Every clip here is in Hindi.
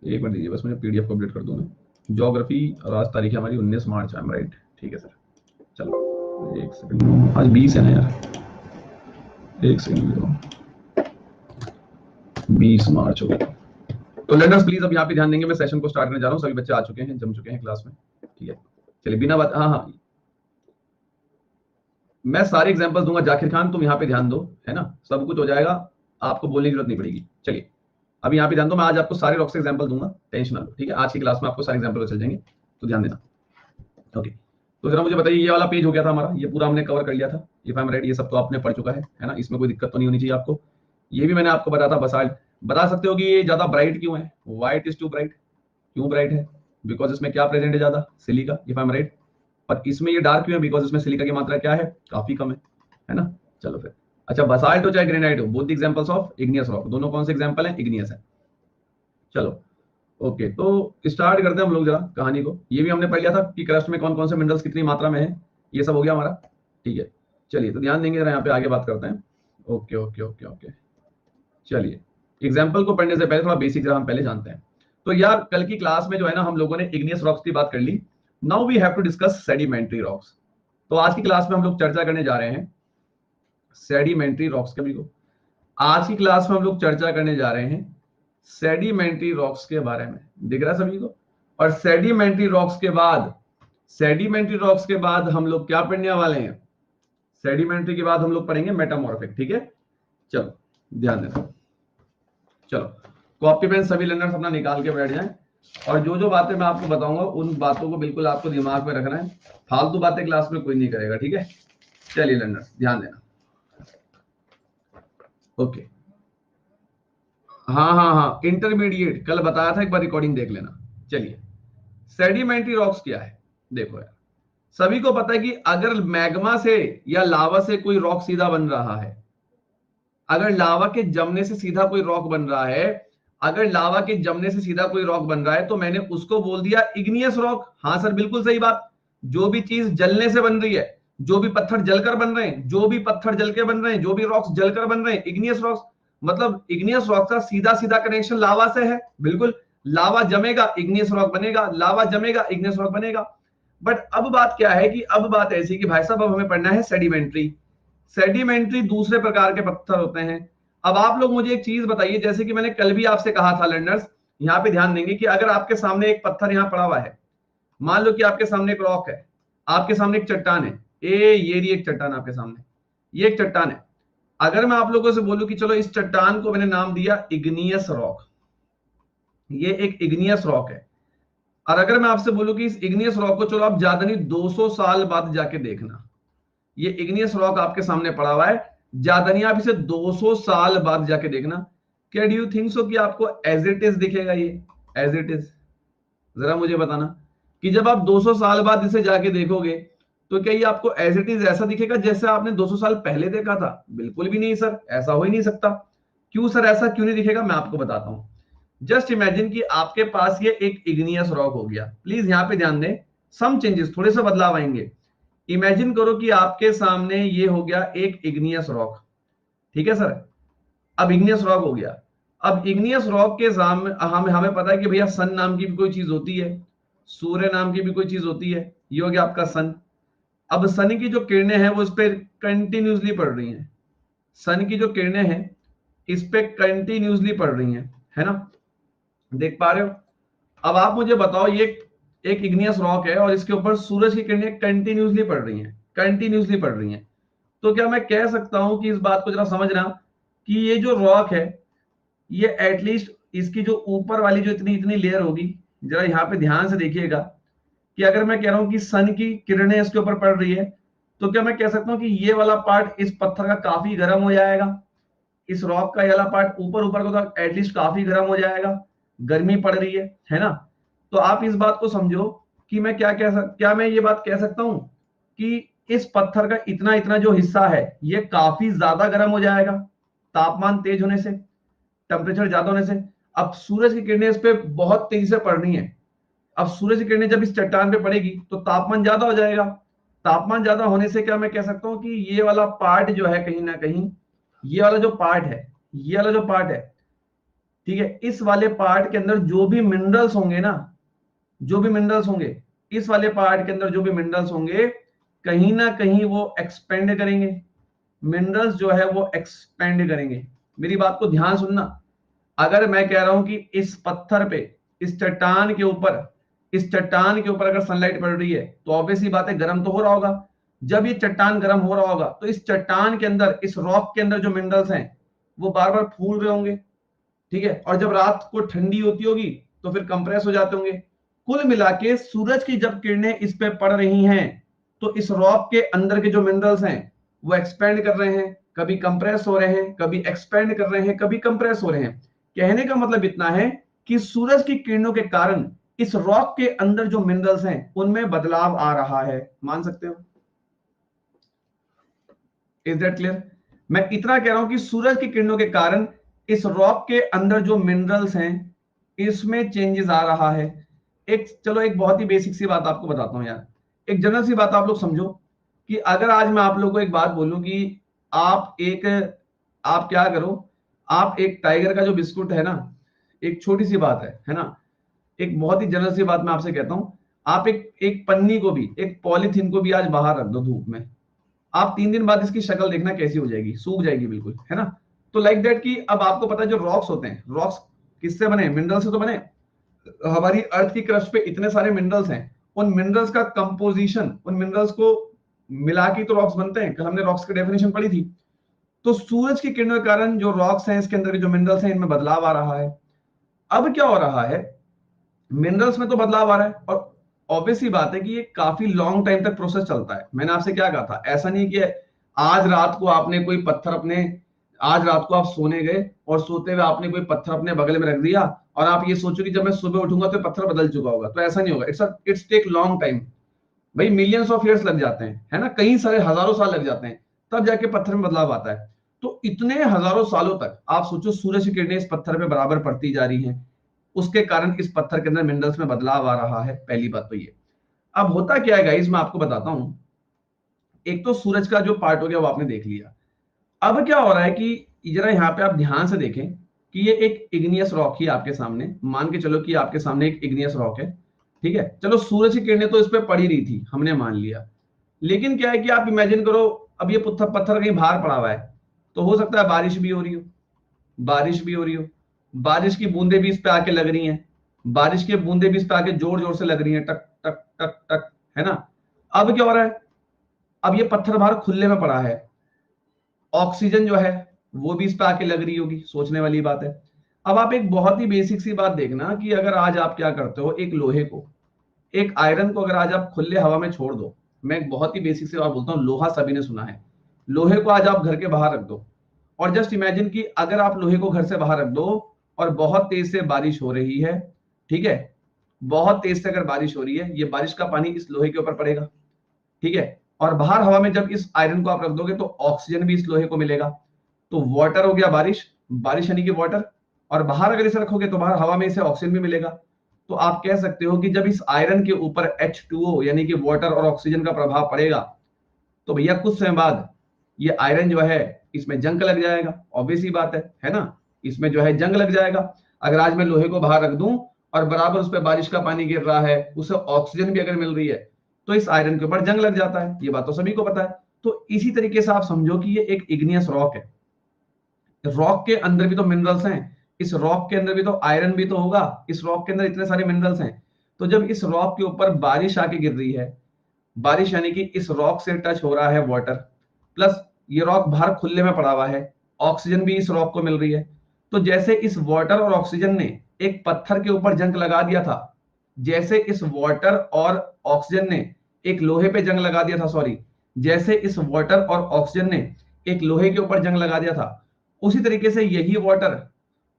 एक मिनट दीजिए बस, मुझे पीडीएफ को अपडेट कर दूं ना। ज्योग्राफी और आज तारीख है हमारी 19 मार्च, आई एम राइट? ठीक है सर, चलो एक सेकंड, आज 20 है ना यार, एक सेकंड, 20 मार्च हो गया। तो लर्नर्स प्लीज अब यहाँ पे ध्यान देंगे, मैं सेशन को स्टार्ट करने जा रहा हूँ, सभी बच्चे आ चुके हैं, जम चुके हैं क्लास में। ठीक है, चलिए बिना बात, हाँ हाँ, मैं सारे एग्जांपल दूंगा। जाकिर खान तुम यहाँ पे ध्यान दो, है ना, सब कुछ हो जाएगा, आपको बोलने की जरूरत नहीं पड़ेगी। चलिए अभी यहाँ पे ध्यान दो, मैं आज आपको सारे रॉक्स के एग्जांपल दूंगा, टेंशन ना लो। ठीक है, आज की क्लास में आपको सारे एग्जांपल चल जाएंगे, तो ध्यान देना। ओके, तो जरा मुझे बताइए, ये वाला पेज हो गया था हमारा, ये पूरा हमने कवर कर लिया था, इफ आई एम राइट, ये सब तो आपने पढ़ चुका है ना, इसमें कोई दिक्कत तो नहीं होनी चाहिए आपको। ये भी मैंने आपको बताया था बसाल्ट। बता सकते हो कि ये ज्यादा ब्राइट क्यों है? White is too bright. क्यों ब्राइट है? बिकॉज इसमें क्या प्रेजेंट है ज्यादा? Silica, if I am right. और इसमें ये डार्क क्यों है? बिकॉज इसमें सिलिका की मात्रा क्या है? काफी कम है ना। चलो फिर, अच्छा बसाल्ट हो चाहे ग्रेनाइट हो, both examples of igneous rock, दोनों कौन से एग्जांपल हैं? इग्नियस है। चलो ओके, तो स्टार्ट करते हैं हम लोग जरा कहानी को। ये भी हमने पढ़ लिया था कि क्रस्ट में कौन कौन से मिनरल्स कितनी मात्रा में है, ये सब हो गया हमारा। ठीक है, चलिए तो ध्यान देंगे जरा, यहाँ पे आगे बात करते हैं। ओके ओके ओके ओके, चलिए एग्जाम्पल को पढ़ने से पहले थोड़ा बेसिक जरा हम पहले जानते हैं। तो यार कल की क्लास में जो है ना, हम लोगों ने इग्नियस रॉक्स की बात कर ली। Now we have to discuss sedimentary rocks. तो आज की क्लास में हम लोग चर्चा करने जा रहे हैं सेडिमेंट्री रॉक्स के। को आज की क्लास में हम लोग चर्चा करने जा रहे हैं सेडिमेंट्री रॉक्स के बारे में। दिख रहा है सभी को? और सेडिमेंट्री रॉक्स के बाद, सेडिमेंट्री रॉक्स के बाद हम लोग क्या पढ़ने वाले हैं? सेडिमेंट्री के बाद हम लोग पढ़ेंगे मेटामॉर्फिक। ठीक है, चलो ध्यान देना। चलो कॉपी पेन सभी लर्नर्स अपना निकाल के बैठ जाएं, और जो जो बातें मैं आपको बताऊंगा उन बातों को बिल्कुल आपको दिमाग में रखना है। फालतू बातें क्लास में कोई नहीं करेगा, ठीक है? चलिए लर्नर्स ध्यान देना। ओके, हाँ हाँ हाँ, इंटरमीडिएट कल बताया था, एक बार रिकॉर्डिंग देख लेना। चलिए, सेडिमेंट्री रॉक्स क्या है? देखो यार, सभी को पता है कि अगर मैग्मा से या लावा से कोई रॉक सीधा बन रहा है, अगर लावा के जमने से सीधा कोई रॉक बन रहा है, अगर लावा के जमने से सीधा कोई रॉक बन रहा है, तो मैंने उसको बोल दिया इग्नियस रॉक। हाँ सर, बिल्कुल सही बात। जो भी चीज जलने से बन रही है, जो भी पत्थर जलकर बन रहे हैं, जो भी पत्थर जल के बन रहे हैं, जो भी रॉक्स जलकर बन रहे हैं, इग्नियस रॉक्स। मतलब इग्नियस रॉक का सीधा सीधा कनेक्शन लावा से है, बिल्कुल। लावा जमेगा इग्नियस रॉक बनेगा, लावा जमेगा इग्नियस रॉक बनेगा। बट अब बात क्या है कि अब बात ऐसी कि भाई साहब अब हमें पढ़ना है सेडिमेंट्री। सेडिमेंट्री दूसरे प्रकार के पत्थर होते हैं। अब आप लोग मुझे एक चीज बताइए, जैसे कि मैंने कल भी आपसे कहा था लर्नर्स, यहां पे ध्यान देंगे कि अगर आपके सामने एक पत्थर यहां पड़ा हुआ है, मान लो कि आपके सामने एक रॉक है, आपके सामने एक चट्टान है, ये रही एक चट्टान आपके सामने, ये एक चट्टान है। अगर मैं आप लोगों से बोलूं कि चलो इस चट्टान को मैंने नाम दिया इग्नियस रॉक, ये एक इग्नियस रॉक है। और अगर मैं आपसे बोलूं कि इस इग्नियस रॉक को चलो आप ज्यादा नहीं 200 साल बाद जाके देखना, ये इग्नियस रॉक आपके सामने पड़ा हुआ है, ज्यादा नहीं आप इसे 200 साल बाद जाके देखना, क्या डू यू थिंक सो कि आपको एज इट इज दिखेगा? ये एज इट इज, जरा मुझे बताना कि जब आप 200 साल बाद इसे जाके देखोगे, तो क्या ये आपको एज इट इज ऐसा दिखेगा जैसे आपने 200 साल पहले देखा था? बिल्कुल भी नहीं सर, ऐसा हो ही नहीं सकता। क्यों सर, ऐसा क्यों नहीं दिखेगा? मैं आपको बताता हूं। जस्ट इमेजिन कि आपके पास ये एक इग्नियस रॉक हो गया। प्लीज यहां पे ध्यान दें, सम चेंजेस, थोड़े से बदलाव आएंगे। इमेजिन करो कि आपके सामने ये हो गया एक इग्नियस रॉक, ठीक है सर? अब इग्नियस रॉक हो गया। अब इग्नियस रॉक के सामने हमें हमें पता है कि भैया सन नाम की भी कोई चीज होती है, सूर्य नाम की भी कोई चीज होती है, ये हो गया आपका सन। अब सन की जो किरणें हैं वो इस पे कंटिन्यूसली पड़ रही हैं, सन की जो किरणें हैं इस पे कंटिन्यूसली पड़ रही हैं, है ना? देख पा रहे हो? अब आप मुझे बताओ, ये एक इग्नियस रॉक है और इसके ऊपर सूरज की किरणें कंटिन्यूसली पड़ रही हैं, कंटिन्यूसली पड़ रही हैं। तो क्या मैं कह सकता हूं कि इस बात को जरा समझना कि ये जो रॉक है, ये एटलीस्ट इसकी जो ऊपर वाली जो इतनी इतनी लेयर होगी, जरा यहां पे ध्यान से देखिएगा कि अगर मैं कह रहा हूं कि सन की किरणें इसके ऊपर पड़ रही है, तो क्या मैं कह सकता हूं कि ये वाला पार्ट इस पत्थर का काफी गर्म हो जाएगा? इस रॉक का ये वाला पार्ट ऊपर ऊपर को तो एटलीस्ट काफी गर्म हो जाएगा, गर्मी पड़ रही है ना? तो आप इस बात को समझो कि मैं क्या मैं ये बात कह सकता हूं कि इस पत्थर का इतना इतना जो हिस्सा है ये काफी ज्यादा गर्म हो जाएगा तापमान तेज होने से, टेम्परेचर ज्यादा होने से। अब सूरज की किरणें इस पे बहुत तेजी से पड़ रही हैं। अब सूरज की किरणें जब इस चट्टान पे पड़ेगी तो तापमान ज्यादा हो जाएगा। तापमान ज्यादा होने से क्या मैं कह सकता हूं कि ये वाला पार्ट जो है कहीं ना कहीं, ये वाला जो पार्ट है, ये वाला जो पार्ट है, ठीक है, इस वाले पार्ट के अंदर जो भी मिनरल्स होंगे ना, जो भी मिनरल्स होंगे, इस वाले पार्ट के अंदर जो भी मिनरल्स होंगे, कहीं ना कहीं वो एक्सपेंड करेंगे, मिनरल्स जो है वो एक्सपेंड करेंगे। मेरी बात को ध्यान सुनना, अगर मैं कह रहा हूं कि इस पत्थर पे, इस चट्टान के ऊपर, इस चट्टान के ऊपर अगर सनलाइट पड़ रही है तो ऑब्वियसली बात है गर्म तो हो रहा होगा। जब ये चट्टान गर्म हो रहा होगा तो इस चट्टान के अंदर, इस रॉक के अंदर जो मिनरल्स हैं वो बार बार फूल रहे होंगे, ठीक है, और जब रात को ठंडी होती होगी तो फिर कंप्रेस हो जाते होंगे। कुल मिला के सूरज की जब किरणें इस पे पड़ रही हैं तो इस रॉक के अंदर के जो मिनरल्स हैं वो एक्सपेंड कर रहे हैं, कभी कंप्रेस हो रहे हैं, कभी एक्सपेंड कर रहे हैं, कभी कंप्रेस हो रहे हैं। कहने का मतलब इतना है कि सूरज की किरणों के कारण इस रॉक के अंदर जो मिनरल्स हैं उनमें बदलाव आ रहा है। मान सकते हो? Is that clear? मैं इतना कह रहा हूं कि सूरज की किरणों के कारण इस रॉक के अंदर जो मिनरल्स हैं इसमें चेंजेस आ रहा है। एक, चलो एक बहुत ही बेसिक सी बात आपको बताता हूं यार, एक जनरल सी बात आप लोग समझो कि अगर आज मैं आप लोगों को एक बात बोलूं कि आप एक, आप क्या करो, आप एक टाइगर का जो बिस्कुट है ना, एक छोटी सी बात है ना, एक बहुत ही जनरल सी बात मैं आपसे कहता हूं, आप एक एक पन्नी को भी, एक पॉलीथीन को भी आज बाहर रख दो धूप में, आप 3 दिन बाद इसकी शक्ल देखना कैसी हो जाएगी, सूख जाएगी बिल्कुल, है ना। तो लाइक दैट कि अब आपको पता है जो रॉक्स होते हैं, रॉक्स किससे बने? मिनरल से तो बने। हमारी अर्थ की क्रस्ट पे इतने सारे मिनरल्स हैं, उन मिनरल्स का कंपोजिशन, उन मिनरल्स को मिला के तो रॉक्स बनते हैं। कल हमने रॉक्स की डेफिनेशन पढ़ी थी। तो सूरज की किरणों के कारण जो रॉक्स हैं, इसके अंदर के जो मिनरल्स हैं, इनमें बदलाव आ रहा है। अब क्या हो रहा है, मिनरल्स में तो बदलाव आ रहा है और ऑब्वियस ही बात है कि ये काफी लॉन्ग टाइम तक प्रोसेस चलता है। मैंने आपसे क्या कहा था, ऐसा नहीं कि आज रात को आपने कोई पत्थर अपने, आज रात को आप सोने गए और सोते हुए आपने कोई पत्थर अपने बगल में रख दिया और आप ये सोचो कि जब मैं सुबह उठूंगा तो पत्थर बदल चुका होगा, तो ऐसा नहीं होगा। इट्स टेक लॉन्ग टाइम भाई, मिलियंस ऑफ ईयर्स लग जाते हैं, है ना, कई सारे हजारों साल लग जाते हैं, तब जाके पत्थर में बदलाव आता है। तो इतने हजारों सालों तक आप सोचो सूरज की किरणें इस पत्थर पे बराबर पड़ती जा रही हैं, उसके कारण इस पत्थर के अंदर मिनरल्स में बदलाव आ रहा है। पहली बात तो ये। अब होता क्या है गाइस, मैं आपको बताता हूं। एक तो सूरज का जो पार्ट हो गया वो आपने देख लिया। अब क्या हो रहा है कि जरा यहाँ पे आप ध्यान से देखें कि ये एक इग्नियस रॉक ही आपके सामने, मान के चलो कि आपके सामने एक इग्नियस रॉक है, ठीक है। चलो सूरज की किरणें तो इस पे पड़ी रही थी, हमने मान लिया, लेकिन क्या है कि आप इमेजिन करो, अब ये पत्थर पत्थर कहीं बाहर पड़ा हुआ है, तो हो सकता है बारिश भी हो रही हो, बारिश भी हो रही हो, बारिश की बूंदें भी इस पे आके लग रही हैं, बारिश की बूंदें भी इस पे आके जोर जोर से लग रही हैं, टक टक टक टक, है ना। अब क्या हो रहा है, अब ये पत्थर बाहर खुले में पड़ा है, ऑक्सीजन जो है वो भी इस पे आके लग रही होगी, सोचने वाली बात है। अब आप एक बहुत ही बेसिक सी बात देखना कि अगर आज आप क्या करते हो, एक लोहे को, एक आयरन को अगर आज आप खुले हवा में छोड़ दो, मैं एक बहुत ही बेसिक सी बात बोलता हूँ, लोहा सभी ने सुना है, लोहे को आज आप घर के बाहर रख दो और जस्ट इमेजिन कि अगर आप लोहे को घर से बाहर रख दो और बहुत तेज से बारिश हो रही है, ठीक है, बहुत तेज से अगर बारिश हो रही है, ये बारिश का पानी इस लोहे के ऊपर पड़ेगा, ठीक है, और बाहर हवा में जब इस आयरन को आप रख दोगे तो ऑक्सीजन भी इस लोहे को मिलेगा, तो वाटर हो गया बारिश, बारिश यानी कि वाटर, और बाहर अगर इसे रखोगे तो बाहर हवा में इसे ऑक्सीजन भी मिलेगा। तो आप कह सकते हो कि जब इस आयरन के ऊपर H2O यानी कि वाटर और ऑक्सीजन का प्रभाव पड़ेगा तो भैया कुछ समय बाद ये आयरन जो है इसमें जंग लग जाएगा, ऑब्वियस ही बात है ना, इसमें जो है जंग लग जाएगा। अगर आज मैं लोहे को बाहर रख दूं और बराबर उस पर बारिश का पानी गिर रहा है, उसे ऑक्सीजन भी अगर मिल रही है, तो इस आयरन के ऊपर जंग लग जाता है, ये बात तो सभी को पता है। तो इसी तरीके से आप समझो कि ये एक इग्नियस रॉक है, रॉक के अंदर भी तो मिनरल्स हैं, इस रॉक के अंदर भी तो आयरन भी तो होगा, इस रॉक के अंदर इतने सारे मिनरल्स हैं। तो जब इस रॉक के ऊपर बारिश आके गिर रही है, बारिश यानी कि इस रॉक से टच हो रहा है वाटर, प्लस ये रॉक बाहर खुले में पड़ा हुआ है, ऑक्सीजन भी इस रॉक को मिल रही है। तो जैसे इस वाटर और ऑक्सीजन ने एक पत्थर के ऊपर जंग लगा दिया था, जैसे इस वाटर और ऑक्सीजन ने एक लोहे पे जंग लगा दिया था, सॉरी, जैसे इस वाटर और ऑक्सीजन ने एक लोहे के ऊपर जंग लगा दिया था, उसी तरीके से यही वाटर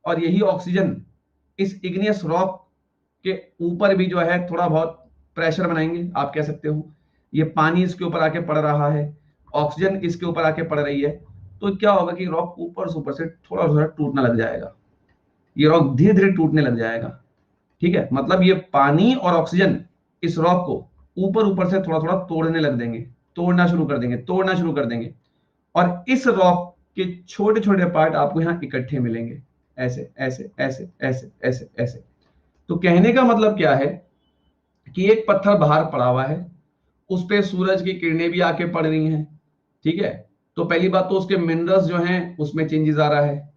और यही ऑक्सीजन इस इग्नियस रॉक के ऊपर भी जो है थोड़ा बहुत प्रेशर बनाएंगे, आप कह सकते हो। ये पानी इसके ऊपर आके पड़ रहा है, ऑक्सीजन इसके ऊपर आके पड़ रही है, तो क्या होगा कि रॉक ऊपर से ऊपर से थोड़ा थोड़ा टूटने लग जाएगा, ये रॉक धीरे धीरे टूटने लग जाएगा, ठीक है। मतलब ये पानी और ऑक्सीजन इस रॉक को ऊपर ऊपर से थोड़ा थोड़ा तोड़ने लग देंगे, तोड़ना शुरू कर देंगे, तोड़ना शुरू कर देंगे, और इस रॉक के छोटे छोटे पार्ट आपको यहाँ इकट्ठे मिलेंगे, ऐसे ऐसे ऐसे ऐसे ऐसे ऐसे। तो कहने का मतलब क्या है कि एक पत्थर बाहर पड़ा हुआ है, उस पे सूरज की किरणें भी आके पड़ रही हैं, ठीक है। तो पहली बात तो उसके मिनरल्स जो हैं उसमें चेंजेस आ रहा है,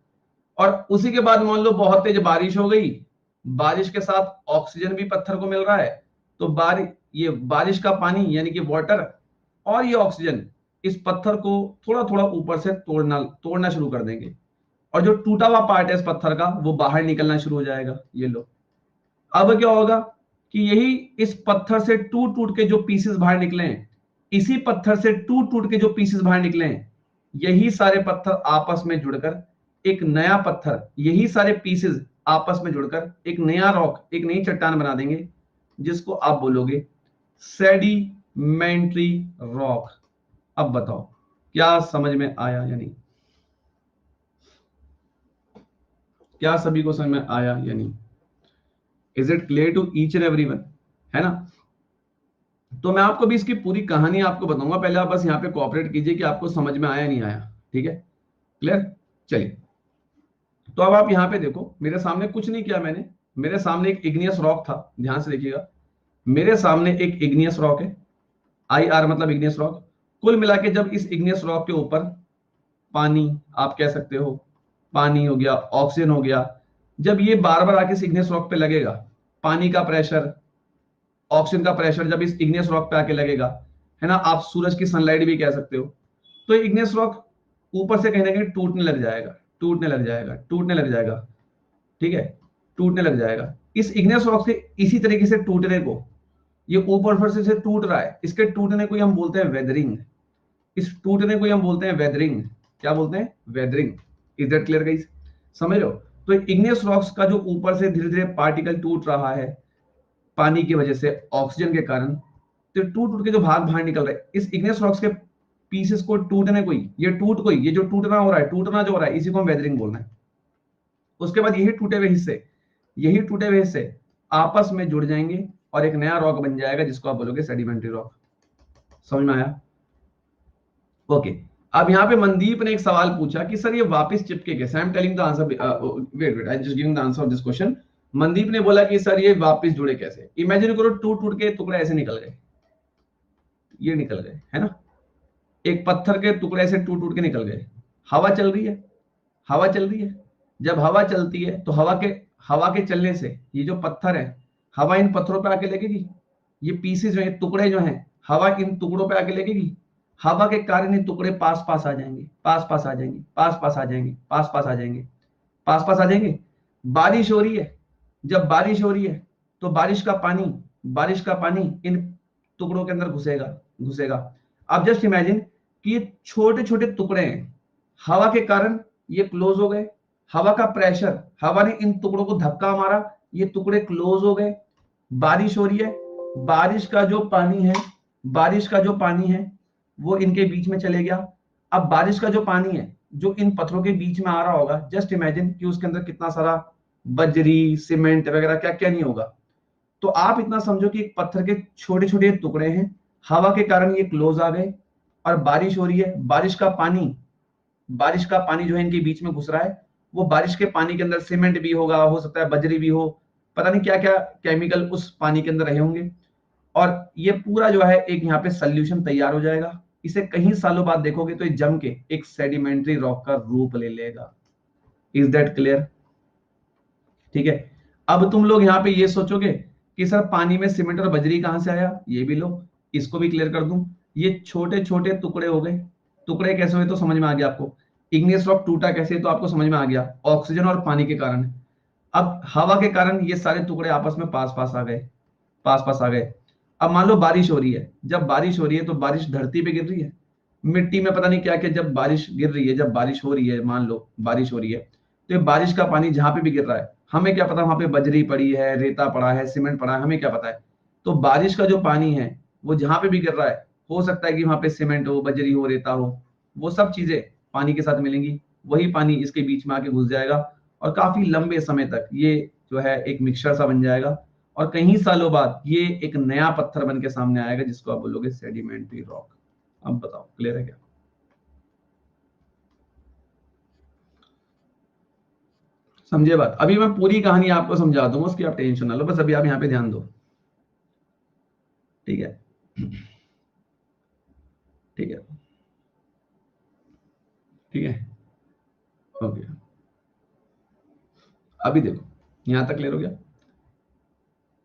और उसी के बाद मान लो बहुत तेज बारिश हो गई, बारिश के साथ ऑक्सीजन भी पत्थर को मिल रहा है, तो ये बारिश का पानी यानी कि वाटर और ये ऑक्सीजन इस पत्थर को थोड़ा थोड़ा ऊपर से तोड़ना तोड़ना शुरू कर देंगे, और जो टूटा हुआ पार्ट है इस पत्थर का वो बाहर निकलना शुरू हो जाएगा। ये लो, अब क्या होगा कि यही इस पत्थर से टूट टूट के जो पीसेस बाहर निकले हैं, इसी पत्थर से टूट टूट के जो पीसेस बाहर निकले हैं, यही सारे पत्थर आपस में जुड़कर एक नया पत्थर, यही सारे पीसेस आपस में जुड़कर एक नया रॉक, एक नई चट्टान बना देंगे, जिसको आप बोलोगे सेडिमेंट्री रॉक। अब बताओ क्या समझ में आया या नहीं? क्या सभी को समझ में आया या नहीं? Is it clear to each and everyone? है ना? तो मैं आपको भी इसकी पूरी कहानी आपको बताऊंगा, पहले आप बस यहाँ पे कोऑपरेट कीजिए कि आपको समझ में आया नहीं आया। ठीक है, क्लियर? चलिए, तो अब आप यहाँ पे देखो, मेरे सामने कुछ नहीं किया मैंने, मेरे सामने एक इग्नियस रॉक था, ध्यान से देखिएगा, मेरे सामने एक इग्नियस रॉक है, आई आर मतलब इग्नियस रॉक। कुल मिला के जब इस इग्नियस रॉक के ऊपर पानी, आप कह सकते हो पानी हो गया, ऑक्सीजन हो गया, जब ये बार बार आके इस इग्नियस रॉक पे लगेगा, पानी का प्रेशर, ऑक्सीजन का प्रेशर जब इस इग्नियस रॉक पे आके लगेगा, है ना, आप सूरज की सनलाइट भी कह सकते हो, तो इग्नियस रॉक ऊपर से कहीं ना कहीं टूटने लग जाएगा, टूटने लग जाएगा, टूटने लग जाएगा, ठीक है, टूटने लग जाएगा। इस इग्नियस रॉक से इसी तरीके से टूटने को, ये ऊपर से टूट रहा है, इसके टूटने को ही हम बोलते हैं वेदरिंग। इस टूटने को ही हम बोलते हैं वेदरिंग। क्या बोलते हैं? Weathering. Is that clear guys? समझ लो, तो इग्नियस रॉक्स का जो ऊपर से धीरे धीरे पार्टिकल टूट रहा है पानी की वजह से, ऑक्सीजन के कारण, तो टूट टूट के जो भाग बाहर निकल रहे हैं, इस इग्नियस रॉक्स के पीसेस को टूटने को ही, ये जो टूटना हो रहा है, टूटना जो हो रहा है, इसी को हम वेदरिंग बोलना है। उसके बाद यही टूटे हुए हिस्से आपस में जुड़ जाएंगे और एक नया रॉक बन जाएगा, जिसको आप बोलोगे सेडिमेंट्री रॉक। समझ में आया? ओके। अब यहाँ पे मनदीप ने एक सवाल पूछा कि सर ये वापस चिपके कैसे? I am telling the answer, wait wait, I just giving the answer of this question. Mandeep ने बोला कि सर ये वापस जुड़े कैसे? इमेजिन करो टूट टूट के टुकड़े ऐसे निकल गए, ये निकल गए, है ना, एक पत्थर के टुकड़े से टूट टूट के निकल गए। हवा चल रही है, हवा चल रही है, जब हवा चलती है तो हवा के चलने से ये जो पत्थर है, हवा इन पत्थरों पे आके लगेगी, ये पीसेस जो है, टुकड़े जो हैं, हवा इन टुकड़ों पे आके लगेगी, हवा के कारण ये टुकड़े पास पास आ जाएंगे, पास पास आ जाएंगे, पास पास आ जाएंगे, पास पास आ जाएंगे, पास पास आ जाएंगे। बारिश हो रही है, जब बारिश हो रही है तो बारिश का पानी इन टुकड़ों के अंदर घुसेगा, घुसेगा। अब जस्ट इमेजिन कि ये छोटे छोटे टुकड़े हैं, हवा के कारण ये क्लोज हो गए, हवा का प्रेशर, हवा ने इन टुकड़ों को धक्का मारा, ये टुकड़े क्लोज हो गए। बारिश हो रही है, बारिश का जो पानी है, बारिश का जो पानी है वो इनके बीच में चले गया। अब बारिश का जो पानी है जो इन पत्थरों के बीच में आ रहा होगा, जस्ट इमेजिन कि उसके अंदर कितना सारा बजरी, सीमेंट वगैरह क्या क्या नहीं होगा। तो आप इतना समझो कि एक पत्थर के छोटे छोटे टुकड़े हैं, हवा के कारण ये क्लोज आ गए, और बारिश हो रही है, बारिश का पानी जो है इनके बीच में घुस रहा है, वो बारिश के पानी के अंदर सीमेंट भी होगा, हो सकता है बजरी भी हो, पता नहीं क्या क्या केमिकल उस पानी के अंदर रहे होंगे, और ये पूरा जो है एक यहाँ पे सोल्यूशन तैयार हो जाएगा। इसे कई सालों बाद देखोगे तो ये जम के एक सेडिमेंट्री रॉक का रूप ले लेगा। Is that clear? ठीक है। अब तुम लोग यहाँ पे ये सोचोगे कि सर पानी में सीमेंट और बजरी कहां से आया? ये भी लो, इसको भी क्लियर कर दूं। ये छोटे छोटे टुकड़े हो गए, टुकड़े कैसे हुए तो समझ में आ गया आपको। इग्नियस रॉक टूटा कैसे तो आपको समझ में आ गया, ऑक्सीजन और पानी के कारण। अब हवा के कारण ये सारे टुकड़े आपस में पास पास आ गए, पास पास आ गए। अब मान लो बारिश हो रही है, जब बारिश हो रही है तो बारिश धरती पे गिर रही है, मिट्टी में पता नहीं क्या क्या, जब बारिश गिर रही है, जब बारिश हो रही है, मान लो बारिश हो रही है, तो ये बारिश का पानी जहां पे भी गिर रहा है, हमें क्या पता वहां पे बजरी पड़ी है, रेता पड़ा है, सीमेंट पड़ा है, हमें क्या पता है। तो बारिश का जो पानी है वो जहां पे भी गिर रहा है, हो सकता है कि वहां पे सीमेंट हो, बजरी हो, रेता हो, वो सब चीजें पानी के साथ मिलेंगी, वही पानी इसके बीच में आके घुस जाएगा, और काफी लंबे समय तक ये जो है एक मिक्सचर सा बन जाएगा, और कई सालों बाद ये एक नया पत्थर बन के सामने आएगा, जिसको आप बोलोगे सेडिमेंट्री रॉक। अब बताओ क्लियर है क्या? समझे बात? अभी मैं पूरी कहानी आपको समझा दूंगा, उसकी आप टेंशन ना लो, बस अभी आप यहाँ पे ध्यान दो। ठीक है, ठीक है, ठीक है, ओके। अभी देखो, यहां तक क्लियर हो गया।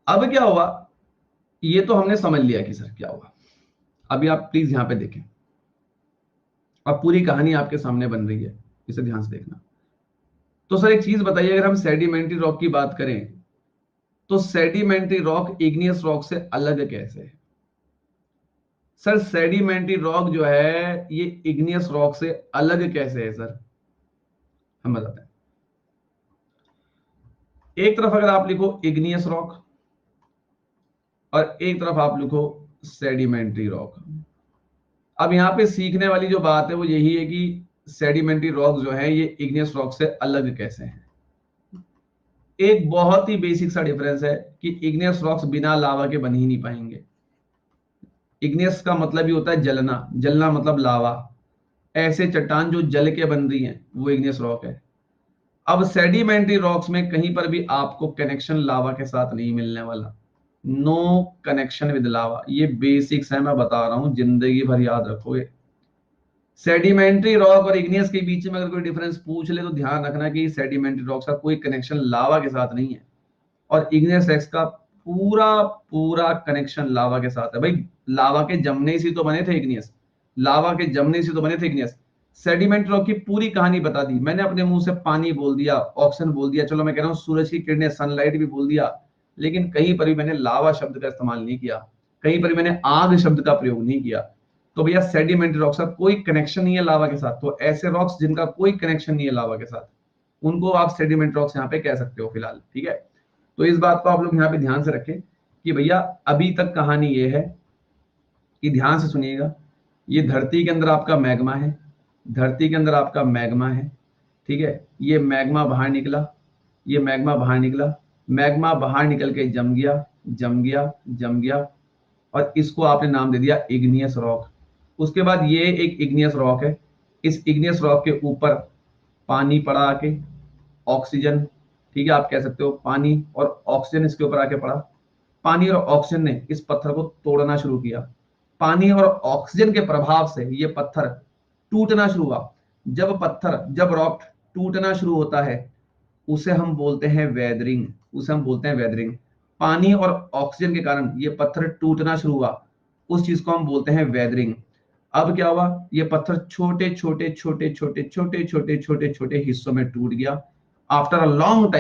अब क्या हुआ, ये तो हमने समझ लिया कि सर क्या हुआ। अभी आप प्लीज यहां पे देखें, अब पूरी कहानी आपके सामने बन रही है, इसे ध्यान से देखना। तो सर एक चीज बताइए, अगर हम सेडिमेंट्री रॉक की बात करें तो सेडिमेंट्री रॉक इग्नियस रॉक से अलग कैसे है? सर सेडिमेंट्री रॉक जो है ये इग्नियस रॉक से अलग कैसे है सर, हम बताते हैं। एक तरफ अगर आप लिखो इग्नियस रॉक और एक तरफ आप लिखो सेडिमेंट्री रॉक। अब यहां पे सीखने वाली जो बात है वो यही है कि सेडिमेंट्री रॉक जो है ये इग्नियस रॉक से अलग कैसे है। एक बहुत ही बेसिक सा डिफरेंस है कि इग्नियस रॉक्स बिना लावा के बन ही नहीं पाएंगे। इग्नियस का मतलब ही होता है जलना, जलना मतलब लावा। ऐसे चट्टान जो जल के बन रही हैं वो इग्नियस रॉक है। अब सेडिमेंट्री रॉक्स में कहीं पर भी आपको कनेक्शन लावा के साथ नहीं मिलने वाला। नो कनेक्शन विद लावा, ये बेसिक्स है, मैं बता रहा हूं, जिंदगी भर याद रखोगे। सेडिमेंट्री रॉक और इग्नियस के बीच में अगर कोई डिफरेंस पूछ ले तो ध्यान रखना कि सेडिमेंट्री रॉक्स का कोई कनेक्शन लावा के साथ नहीं है और इग्नियस रॉक्स का पूरा पूरा कनेक्शन लावा के साथ है। भाई लावा के जमने से तो बने थे इग्नियस, लावा के जमने से तो बने थे इग्नियस। सेडिमेंट रॉक की पूरी कहानी बता दी मैंने, अपने मुंह से पानी बोल दिया, ऑक्सीजन बोल दिया, चलो मैं कह रहा हूं सूरज की किरणें, सनलाइट भी बोल दिया, लेकिन कहीं पर भी मैंने लावा शब्द का इस्तेमाल नहीं किया, कहीं पर भी मैंने आग शब्द का प्रयोग नहीं किया। तो भैया सेडिमेंट्री रॉक्स का कोई कनेक्शन नहीं है लावा के साथ। तो ऐसे रॉक्स जिनका कोई कनेक्शन नहीं है लावा के साथ, उनको आप सेडिमेंट रॉक्स यहाँ पे कह सकते हो फिलहाल। ठीक है, तो इस बात को आप लोग यहाँ पे ध्यान से रखें कि भैया अभी तक कहानी ये है कि ध्यान से सुनिएगा, ये धरती के अंदर आपका मैग्मा है, धरती के अंदर आपका मैग्मा है। ठीक है, ये मैग्मा बाहर निकला, ये मैग्मा बाहर निकला, मैग्मा बाहर निकल के जम गया, जम गया, जम गया, और इसको आपने नाम दे दिया इग्नियस रॉक। उसके बाद ये एक इग्नियस रॉक है, इस इग्नियस रॉक के ऊपर पानी पड़ा आके, ऑक्सीजन, ठीक है आप कह सकते हो पानी और ऑक्सीजन इसके ऊपर आके पड़ा। पानी और ऑक्सीजन ने इस पत्थर को तोड़ना शुरू किया। पानी और ऑक्सीजन के प्रभाव से ये पत्थर टूटना शुरू हुआ। जब रॉक टूटना शुरू होता है उसे हम बोलते हैं वेदरिंग, उसे हम बोलते हैं वेदरिंग। पानी और ऑक्सीजन के कारण ये पत्थर टूटना शुरू हुआ, उस चीज को हम बोलते हैं वेदरिंग। अब क्या हुआ, ये पत्थर छोटे छोटे छोटे छोटे छोटे छोटे छोटे छोटे हिस्सों में टूट गया। आफ्टर अ लॉन्ग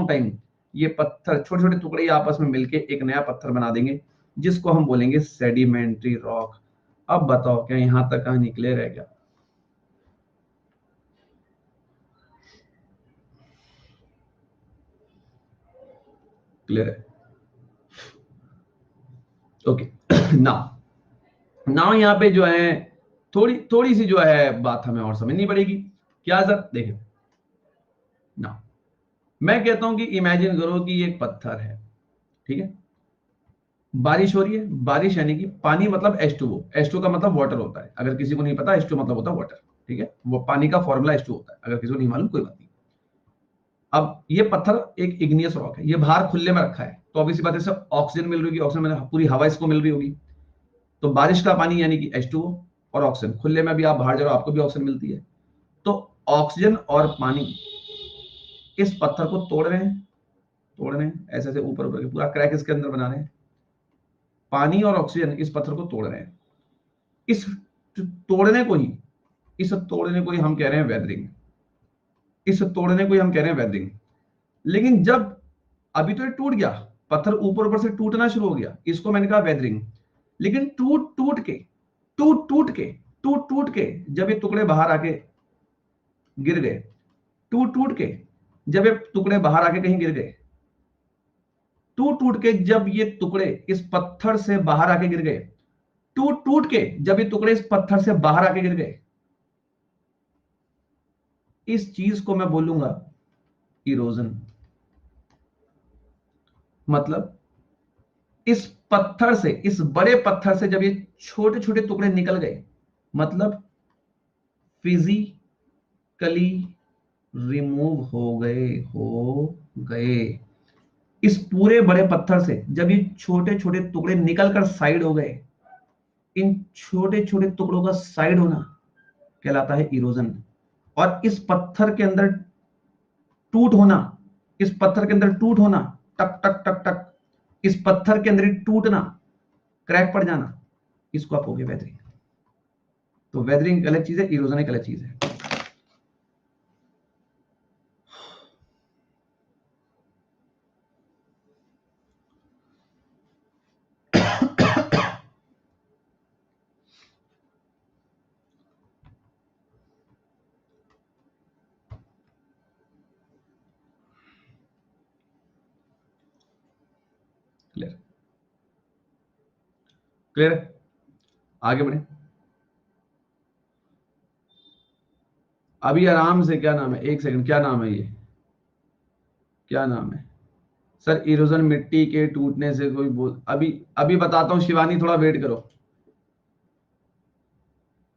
टाइम ये पत्थर छोटे छोटे टुकड़े आपस में मिलके एक नया पत्थर बना देंगे जिसको हम बोलेंगे सेडिमेंट्री रॉक। अब बताओ क्या यहां तक कहानी क्लियर है क्या? क्लियर है? ओके नाउ यहाँ पे जो है थोड़ी थोड़ी सी जो है बात हमें और समझनी पड़ेगी। क्या सर? देखिए ना, मैं कहता हूं कि इमेजिन करो कि ये एक पत्थर है, ठीक है, बारिश हो रही है, बारिश यानी कि पानी मतलब H2O, H2O का मतलब वाटर होता है, अगर किसी को नहीं पता H2O मतलब होता है वाटर। ठीक है, वो पानी का फॉर्मूला H2O होता है, अगर किसी को नहीं मालूम कोई बात नहीं। अब ये पत्थर एक इग्नियस रॉक है, ये बाहर खुले में रखा है, तो ऑब्वियसली बात है इसे ऑक्सीजन मिल रही होगी, ऑक्सीजन में पूरी हवा इसको मिल रही होगी। तो बारिश का पानी यानी कि H2O और ऑक्सीजन, खुले में भी आप बाहर जाओ आपको भी ऑक्सीजन मिलती है। तो ऑक्सीजन और पानी इस पत्थर को तोड़ रहे हैं ऐसे ऐसे ऊपर ऊपर के पूरा क्रैक इसके अंदर बना रहे हैं। पानी और ऑक्सीजन इस पत्थर को तोड़ रहे हैं। इस तोड़ने को ही इस तोड़ने को ही हम कह रहे हैं वेदरिंग। इस तोड़ने को ही हम कह रहे हैं वेदरिंग। लेकिन जब अभी तो ये टूट गया, पत्थर ऊपर ऊपर से टूटना शुरू हो गया, इसको मैंने कहा वेदरिंग। लेकिन टूट टूट के जब ये टुकड़े बाहर आके गिर गए, टूट के जब ये टुकड़े बाहर आके कहीं गिर गए, टूट के जब ये टुकड़े इस पत्थर से बाहर आके गिर गए, टूट के जब ये टुकड़े इस पत्थर से बाहर आके गिर गए, इस चीज को मैं बोलूंगा इरोजन। मतलब इस पत्थर से, इस बड़े पत्थर से जब ये छोटे छोटे टुकड़े निकल गए, मतलब फिजिकली रिमूव हो गए। इस पूरे बड़े पत्थर से जब ये छोटे छोटे टुकड़े निकलकर साइड हो गए, इन छोटे छोटे टुकड़ों का साइड होना कहलाता है इरोजन। और इस पत्थर के अंदर टूट होना, इस पत्थर के अंदर टूट होना, टक टक टक टक, इस पत्थर के अंदर टूटना, क्रैक पड़ जाना, इसको आप हो गया वेदरिंग। तो वेदरिंग अलग चीज है, इरोजन एक अलग चीज है। क्लियर? क्लियर है? आगे बढ़े। अभी आराम से, क्या नाम है, एक सेकंड, क्या नाम है ये, क्या नाम है सर? इरोजन मिट्टी के टूटने से कोई बोल, अभी अभी बताता हूं शिवानी, थोड़ा वेट करो,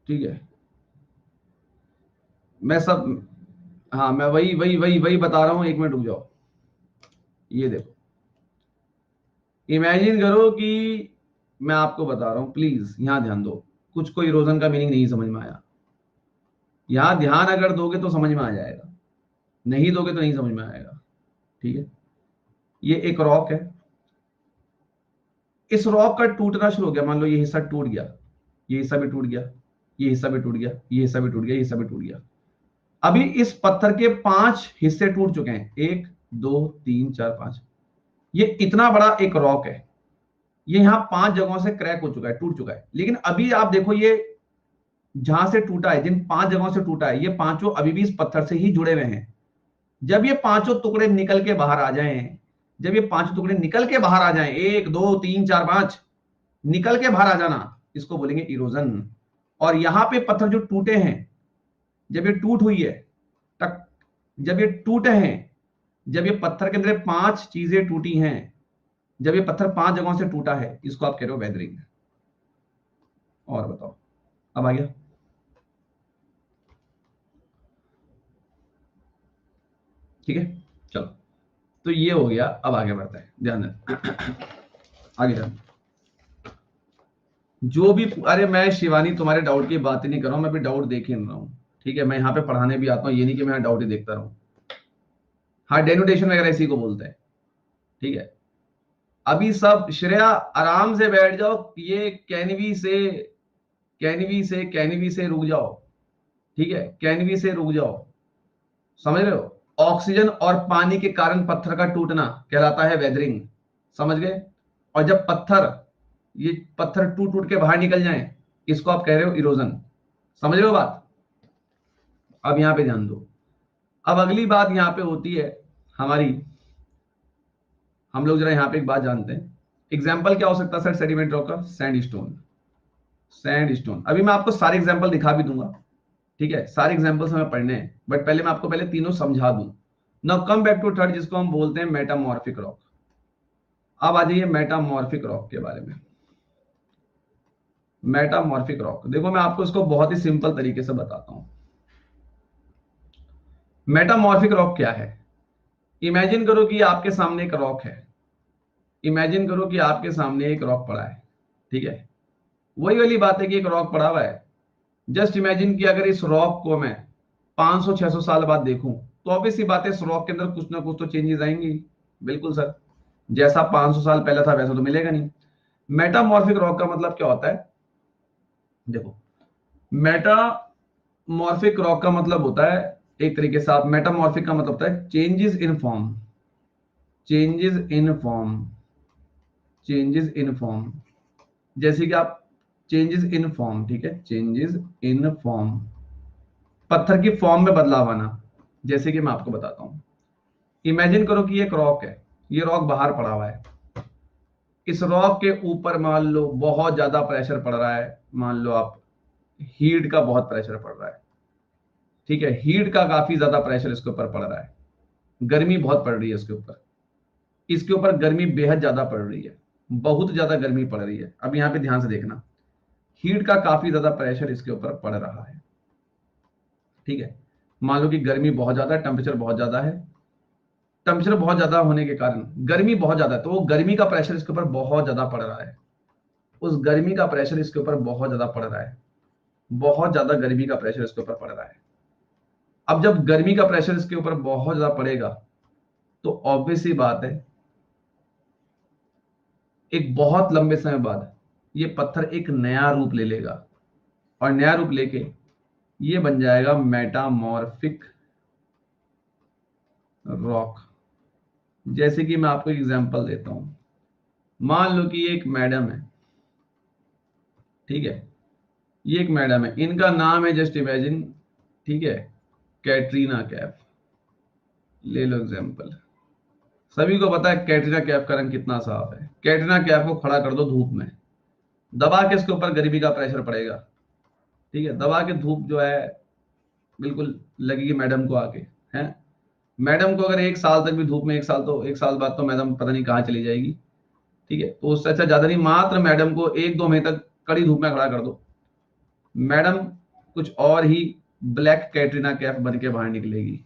ठीक है? मैं सब, हाँ मैं वही वही वही वही बता रहा हूं, एक मिनट रुक जाओ। ये देखो, इमेजिन करो कि मैं आपको बता रहा हूं, प्लीज यहां ध्यान दो। कुछ को इरोजन का मीनिंग नहीं समझ में आया, यहां ध्यान अगर दोगे तो समझ में आ जाएगा, नहीं दोगे तो नहीं समझ में आएगा, ठीक है? ये एक रॉक है, इस रॉक का टूटना शुरू हो गया, मान लो ये हिस्सा टूट गया, ये हिस्सा भी टूट गया, ये हिस्सा भी टूट गया, ये हिस्सा भी टूट गया, ये हिस्सा भी टूट गया। अभी इस पत्थर के 5 हिस्से टूट चुके हैं, 1 2 3 4 5। ये इतना बड़ा एक रॉक है, ये यहां 5 जगहों से क्रैक हो चुका है, टूट चुका है। लेकिन अभी आप देखो, ये जहां से टूटा है, जिन 5 जगहों से टूटा है, ये पांचों अभी भी इस पत्थर से ही जुड़े हुए हैं। जब ये पांचों टुकड़े निकल के बाहर आ जाएं, जब ये 5 टुकड़े निकल के बाहर आ जाएं, 1 2 3 4 5, निकल के बाहर आ जाना, इसको बोलेंगे इरोजन। और यहां पे पत्थर जो टूटे हैं, जब ये टूट हुई है, तक, जब ये टूटे हैं, जब ये पत्थर के अंदर 5 चीजें टूटी हैं, जब ये पत्थर 5 जगहों से टूटा है, इसको आप कह रहे हो वेदरिंग। और बताओ, अब आ गया? ठीक है, चलो, तो ये हो गया। अब आगे बढ़ते हैं, ध्यान दें, आगे जाए। जो भी, अरे मैं शिवानी तुम्हारे डाउट की बात ही नहीं कर रहा हूं, मैं भी डाउट देख ही नहीं रहा हूं, ठीक है? मैं यहाँ पे पढ़ाने भी आता हूँ, ये नहीं कि मैं डाउट ही देखता रहूं। हाँ, डेनोटेशन वगैरह इसी को बोलते हैं, ठीक है? अभी सब श्रेया आराम से बैठ जाओ, ये कैनवी से रुक जाओ, ठीक है? कैनवी से रुक जाओ, समझ रहे हो? ऑक्सीजन और पानी के कारण पत्थर का टूटना कहलाता है वेदरिंग, समझ गए? और जब ये पत्थर टूट टूट के बाहर निकल जाएं, इसको आप कह रहे हो इरोजन। समझ रहे हो बात? अब यहां पे ध्यान दो। अब अगली बात यहां पे होती है हमारी, हम लोग जरा यहां पे एक बात जानते हैं। एग्जाम्पल क्या हो सकता है सर सेडिमेंट रॉक का? सैंडस्टोन। सैंडस्टोन, अभी मैं आपको सारे एग्जाम्पल दिखा भी दूंगा, ठीक है? सारे एग्जाम्पल्स हमें पढ़ने हैं, बट पहले मैं आपको पहले तीनों समझा दूं। Now come back to third, जिसको हम बोलते हैं मेटामॉर्फिक रॉक। अब आ जाइए मेटामॉर्फिक रॉक के बारे में। मेटामॉर्फिक रॉक, देखो मैं आपको इसको बहुत ही सिंपल तरीके से बताता हूं। मेटामॉर्फिक रॉक क्या है? इमेजिन करो कि आपके सामने एक रॉक है, इमेजिन करो कि आपके सामने एक रॉक पड़ा है, ठीक है? वही वाली बात है कि एक रॉक पड़ा हुआ है। जस्ट इमेजिन कि अगर इस रॉक को मैं 500-600 साल बाद देखूं, तो ऑब्वियस सी बात है इस रॉक के अंदर कुछ ना कुछ तो चेंजेस आएंगी। बिल्कुल सर, जैसा 500 साल पहले था वैसा तो मिलेगा नहीं। मेटामॉर्फिक रॉक का मतलब क्या होता है? देखो, मेटामॉर्फिक रॉक का मतलब होता है, एक तरीके से आप, मेटामॉर्फिक का मतलब होता है changes in form, changes in form, changes in form. जैसे कि आप, चेंजेस इन फॉर्म, ठीक है? चेंजेस इन फॉर्म, पत्थर की फॉर्म में बदलाव आना। जैसे कि मैं आपको बताता हूं, इमेजिन करो कि एक रॉक है, ये रॉक बाहर पड़ा हुआ है, इस रॉक के ऊपर मान लो बहुत ज्यादा प्रेशर पड़ रहा है, मान लो आप, हीट का बहुत प्रेशर पड़ रहा है, ठीक है? हीट का काफी ज्यादा प्रेशर इसके ऊपर पड़ रहा है, गर्मी बहुत पड़ रही है इसके ऊपर, इसके ऊपर गर्मी बेहद ज्यादा पड़ रही है, बहुत ज्यादा गर्मी पड़ रही है। अब यहां पे ध्यान से देखना, हीट का काफी ज्यादा प्रेशर इसके ऊपर पड़ रहा है, ठीक है? मान लो कि गर्मी बहुत ज्यादा है, टेम्परेचर बहुत ज्यादा है, टेम्परेचर बहुत ज्यादा होने के कारण गर्मी बहुत ज्यादा है, तो वो गर्मी का प्रेशर इसके ऊपर बहुत ज्यादा पड़ रहा है, उस गर्मी का प्रेशर इसके ऊपर बहुत ज्यादा पड़ रहा है, बहुत ज्यादा गर्मी का प्रेशर इसके ऊपर पड़ रहा है। अब जब गर्मी का प्रेशर इसके ऊपर बहुत ज्यादा पड़ेगा तो ऑब्वियस सी बात है एक बहुत लंबे समय बाद ये पत्थर एक नया रूप ले लेगा, और नया रूप लेके ये बन जाएगा मेटामॉर्फिक रॉक। जैसे कि मैं आपको एग्जांपल देता हूं, मान लो कि ये एक मैडम है, ठीक है, ये एक मैडम है, इनका नाम है जस्ट इमेजिन, ठीक है, कैटरीना कैफ, ले लो एग्जांपल। सभी को पता है कैटरीना कैफ का रंग कितना साफ है। कैटरीना कैफ को खड़ा कर दो धूप में, दबा के इसके ऊपर गर्मी का प्रेशर पड़ेगा, ठीक है, दबा के धूप जो है बिल्कुल लगेगी मैडम को आके, है, मैडम को अगर एक साल तक भी धूप में, एक साल तो एक साल बाद तो मैडम पता नहीं कहाँ चली जाएगी, ठीक है, तो उससे अच्छा ज्यादा नहीं, मात्र मैडम को 1-2 महीने तक कड़ी धूप में खड़ा कर दो, मैडम कुछ और ही ब्लैक कैटरीना कैफ बन के बाहर निकलेगी।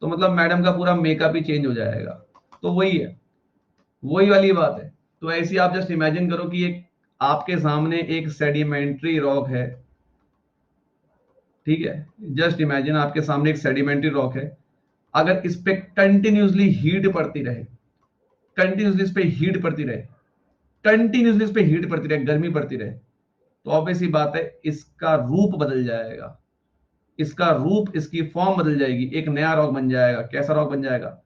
तो मतलब मैडम का पूरा मेकअप ही चेंज हो जाएगा। तो वही है, वही वाली बात है। तो ऐसी आप जस्ट इमेजिन करो कि एक आपके सामने एक सेडिमेंट्री रॉक है, ठीक है, जस्ट इमेजिन आपके सामने एक सेडिमेंट्री रॉक है, अगर इस पे कंटिन्यूसली हीट पड़ती रहे, कंटिन्यूसली इस पे हीट पड़ती रहे, कंटिन्यूसली इस पे हीट पड़ती रहे, गर्मी पड़ती रहे, तो ऑब्वियस ही बात है इसका रूप बदल जाएगा, इसका रूप, इसकी फॉर्म बदल जाएगी, एक नया रॉक बन जाएगा। कैसा रॉक बन जाएगा?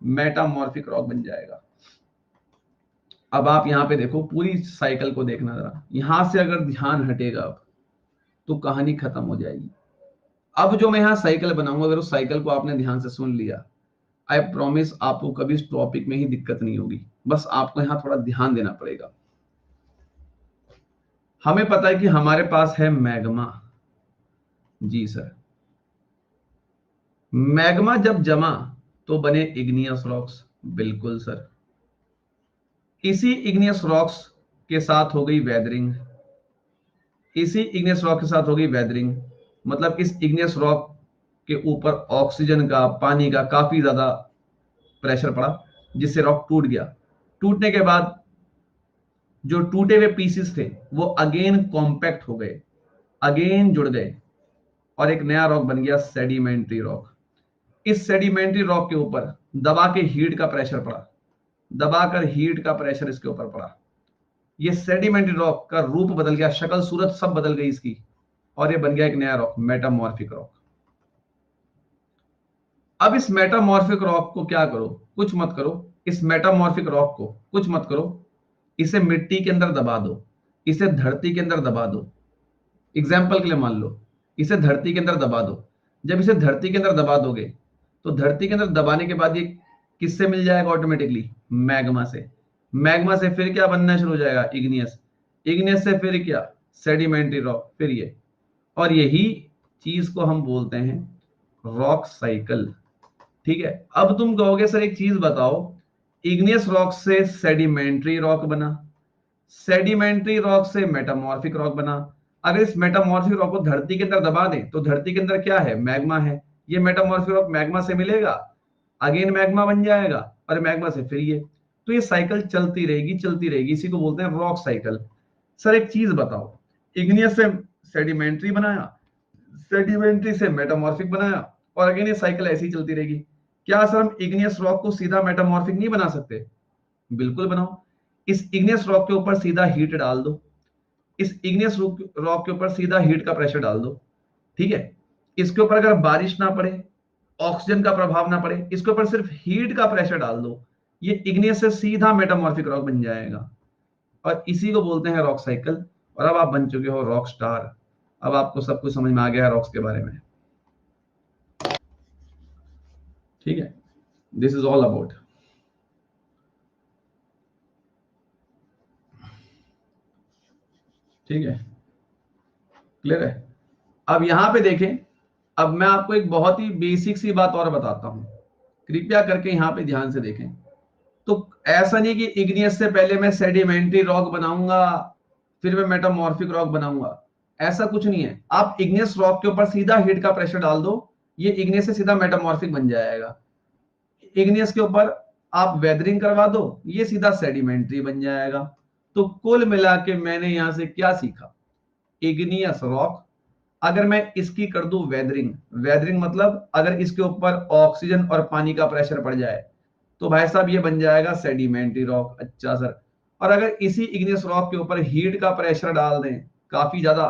मेटामॉर्फिक रॉक बन जाएगा। अब आप यहां पे देखो, पूरी साइकिल को देखना जरा, यहां से अगर ध्यान हटेगा अब तो कहानी खत्म हो जाएगी। अब जो मैं यहां साइकिल बनाऊंगा, अगर उस साइकिल को आपने ध्यान से सुन लिया, आई प्रॉमिस आपको कभी इस टॉपिक में ही दिक्कत नहीं होगी। बस आपको यहां थोड़ा ध्यान देना पड़ेगा। हमें पता है कि हमारे पास है मैग्मा, जी सर, मैग्मा जब जमा तो बने इग्नियस रॉक्स, बिल्कुल सर। इसी इग्नियस रॉक्स के साथ हो गई वेदरिंग, इसी इग्नियस रॉक के साथ हो गई वेदरिंग, मतलब इस इग्नियस रॉक के ऊपर ऑक्सीजन का, पानी का काफी ज्यादा प्रेशर पड़ा, जिससे रॉक टूट गया। टूटने के बाद जो टूटे हुए पीसेस थे वो अगेन कॉम्पैक्ट हो गए, अगेन जुड़ गए, और एक नया रॉक बन गया सेडिमेंट्री रॉक। इस सेडिमेंट्री रॉक के ऊपर दबा के हीट का प्रेशर पड़ा, दबाकर हीट का प्रेशर इसके ऊपर पड़ा, ये सेडिमेंट्री रॉक का रूप बदल गया, शक्ल सूरत सब बदल गई इसकी, और ये बन गया एक नया रॉक, मेटामॉर्फिक रॉक। अब इस मेटामॉर्फिक रॉक को क्या करो, कुछ मत करो, इस मेटामॉर्फिक रॉक को कुछ मत करो, इसे मिट्टी के अंदर दबा दो, इसे धरती के अंदर दबा दो। एग्जाम्पल के लिए मान लो इसे धरती के अंदर दबा दो। जब इसे धरती के अंदर दबा दोगे तो धरती के अंदर दबाने के बाद ये किससे मिल जाएगा? ऑटोमेटिकली मैग्मा से। मैग्मा से फिर क्या बनना शुरू हो जाएगा? इग्नियस। इग्नियस से फिर क्या? सेडिमेंट्री रॉक, फिर ये। और यही चीज को हम बोलते हैं रॉक साइकिल, ठीक है। अब तुम कहोगे सर एक चीज बताओ, इग्नियस रॉक से सेडिमेंट्री रॉक बना, सेडिमेंट्री रॉक से मेटामॉर्फिक रॉक बना, अगर इस मेटामॉर्फिक रॉक को धरती के अंदर दबा दें तो धरती के अंदर क्या है? मैग्मा है। ये मेटामॉर्फिक रॉक मैग्मा से मिलेगा, अगेन मैग्मा बन जाएगा, और मैग्मा से फिर ये। तो ये साइकिल चलती रहेगी, चलती रहेगी, इसी को बोलते हैं रॉक साइकिल। सर एक चीज बताओ, इग्नियस से सेडिमेंट्री बनाया, सेडिमेंट्री से मेटामॉर्फिक बनाया, और अगेन ये साइकिल ऐसी ही चलती रहेगी। क्या सर हम इग्नियस रॉक को सीधा मेटामॉर्फिक नहीं बना सकते? बिल्कुल बनाओ। इस इग्नियस रॉक के ऊपर सीधा हीट डाल दो, इस इग्नियस रॉक के ऊपर सीधा हीट का प्रेशर डाल दो, ठीक है। इसके ऊपर अगर बारिश ना पड़े, ऑक्सीजन का प्रभाव ना पड़े, इसके ऊपर सिर्फ हीट का प्रेशर डाल दो, ये इग्नियस से सीधा मेटामॉर्फिक रॉक बन जाएगा, और इसी को बोलते हैं रॉक साइकिल। और अब आप बन चुके हो रॉक स्टार। अब आपको सब कुछ समझ में आ गया है रॉक्स के बारे में, ठीक है। दिस इज ऑल अबाउट, ठीक है, क्लियर है। अब यहां पे देखें, अब मैं आपको एक बहुत ही बेसिक सी बात और बताता हूं, कृपया करके यहां पे ध्यान से देखें। तो ऐसा नहीं कि इग्नियस से पहले मैं सेडिमेंट्री रॉक बनाऊंगा फिर मैं मेटामॉर्फिक रॉक बनाऊंगा, ऐसा कुछ नहीं है। आप इग्नियस रॉक के ऊपर सीधा हीट का प्रेशर डाल दो, ये इग्नियस से सीधा मेटामॉर्फिक बन जाएगा। इग्नियस के ऊपर आप वेदरिंग करवा दो, ये सीधा सेडिमेंट्री बन जाएगा। तो कुल मिला के मैंने यहां से क्या सीखा, इग्नियस रॉक अगर मैं इसकी कर दूं वेदरिंग, वेदरिंग मतलब अगर इसके ऊपर ऑक्सीजन और पानी का प्रेशर पड़ जाए तो भाई साहब ये बन जाएगा सेडिमेंट्री रॉक। अच्छा सर, और अगर इसी इग्नियस रॉक के ऊपर हीट का प्रेशर डाल दें काफी ज्यादा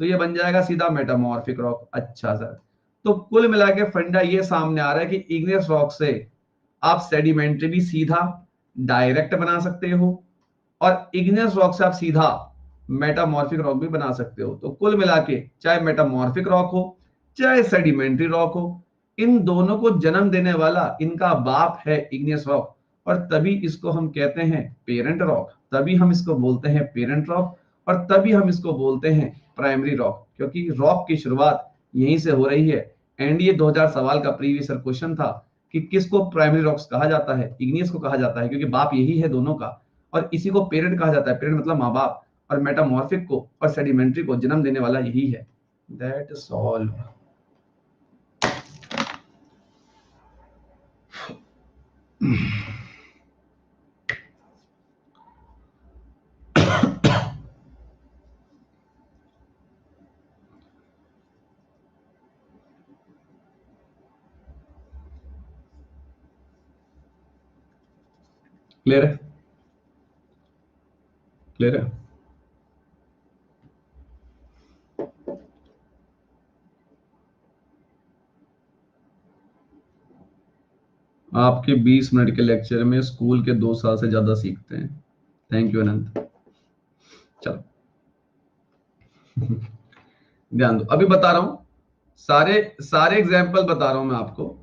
तो ये बन जाएगा सीधा मेटामॉर्फिक रॉक। अच्छा सर, तो कुल मिला के फंडा ये सामने आ रहा है कि इग्नियस रॉक से आप सेडिमेंट्री भी सीधा डायरेक्ट बना सकते हो और इग्नियस रॉक से आप सीधा मेटामॉर्फिक रॉक भी बना सकते हो। तो कुल मिला के चाहे मेटामॉर्फिक रॉक हो चाहे सेडिमेंट्री रॉक हो, इन दोनों को जन्म देने वाला इनका बाप है इग्नियस रॉक, और तभी इसको हम कहते हैं पेरेंट रॉक, तभी हम इसको बोलते हैं पेरेंट रॉक, और तभी हम इसको बोलते हैं प्राइमरी रॉक, क्योंकि रॉक की शुरुआत यहीं से हो रही है। एंड ये 2000 सवाल का प्रीवियस क्वेश्चन था कि किसको प्राइमरी रॉक्स कहा जाता है, इग्नियस को कहा जाता है क्योंकि बाप यही है दोनों का, और इसी को पेरेंट कहा जाता है, पेरेंट मतलब माँ बाप, और मेटामॉर्फिक को और सेडिमेंट्री को जन्म देने वाला यही है। That is all. क्लियर है? क्लियर है? आपके 20 मिनट के लेक्चर में स्कूल के 2 साल से ज्यादा सीखते हैं। थैंक यू अनंत। चलो ध्यान दो, अभी बता रहा हूं, सारे सारे एग्जाम्पल बता रहा हूं मैं आपको,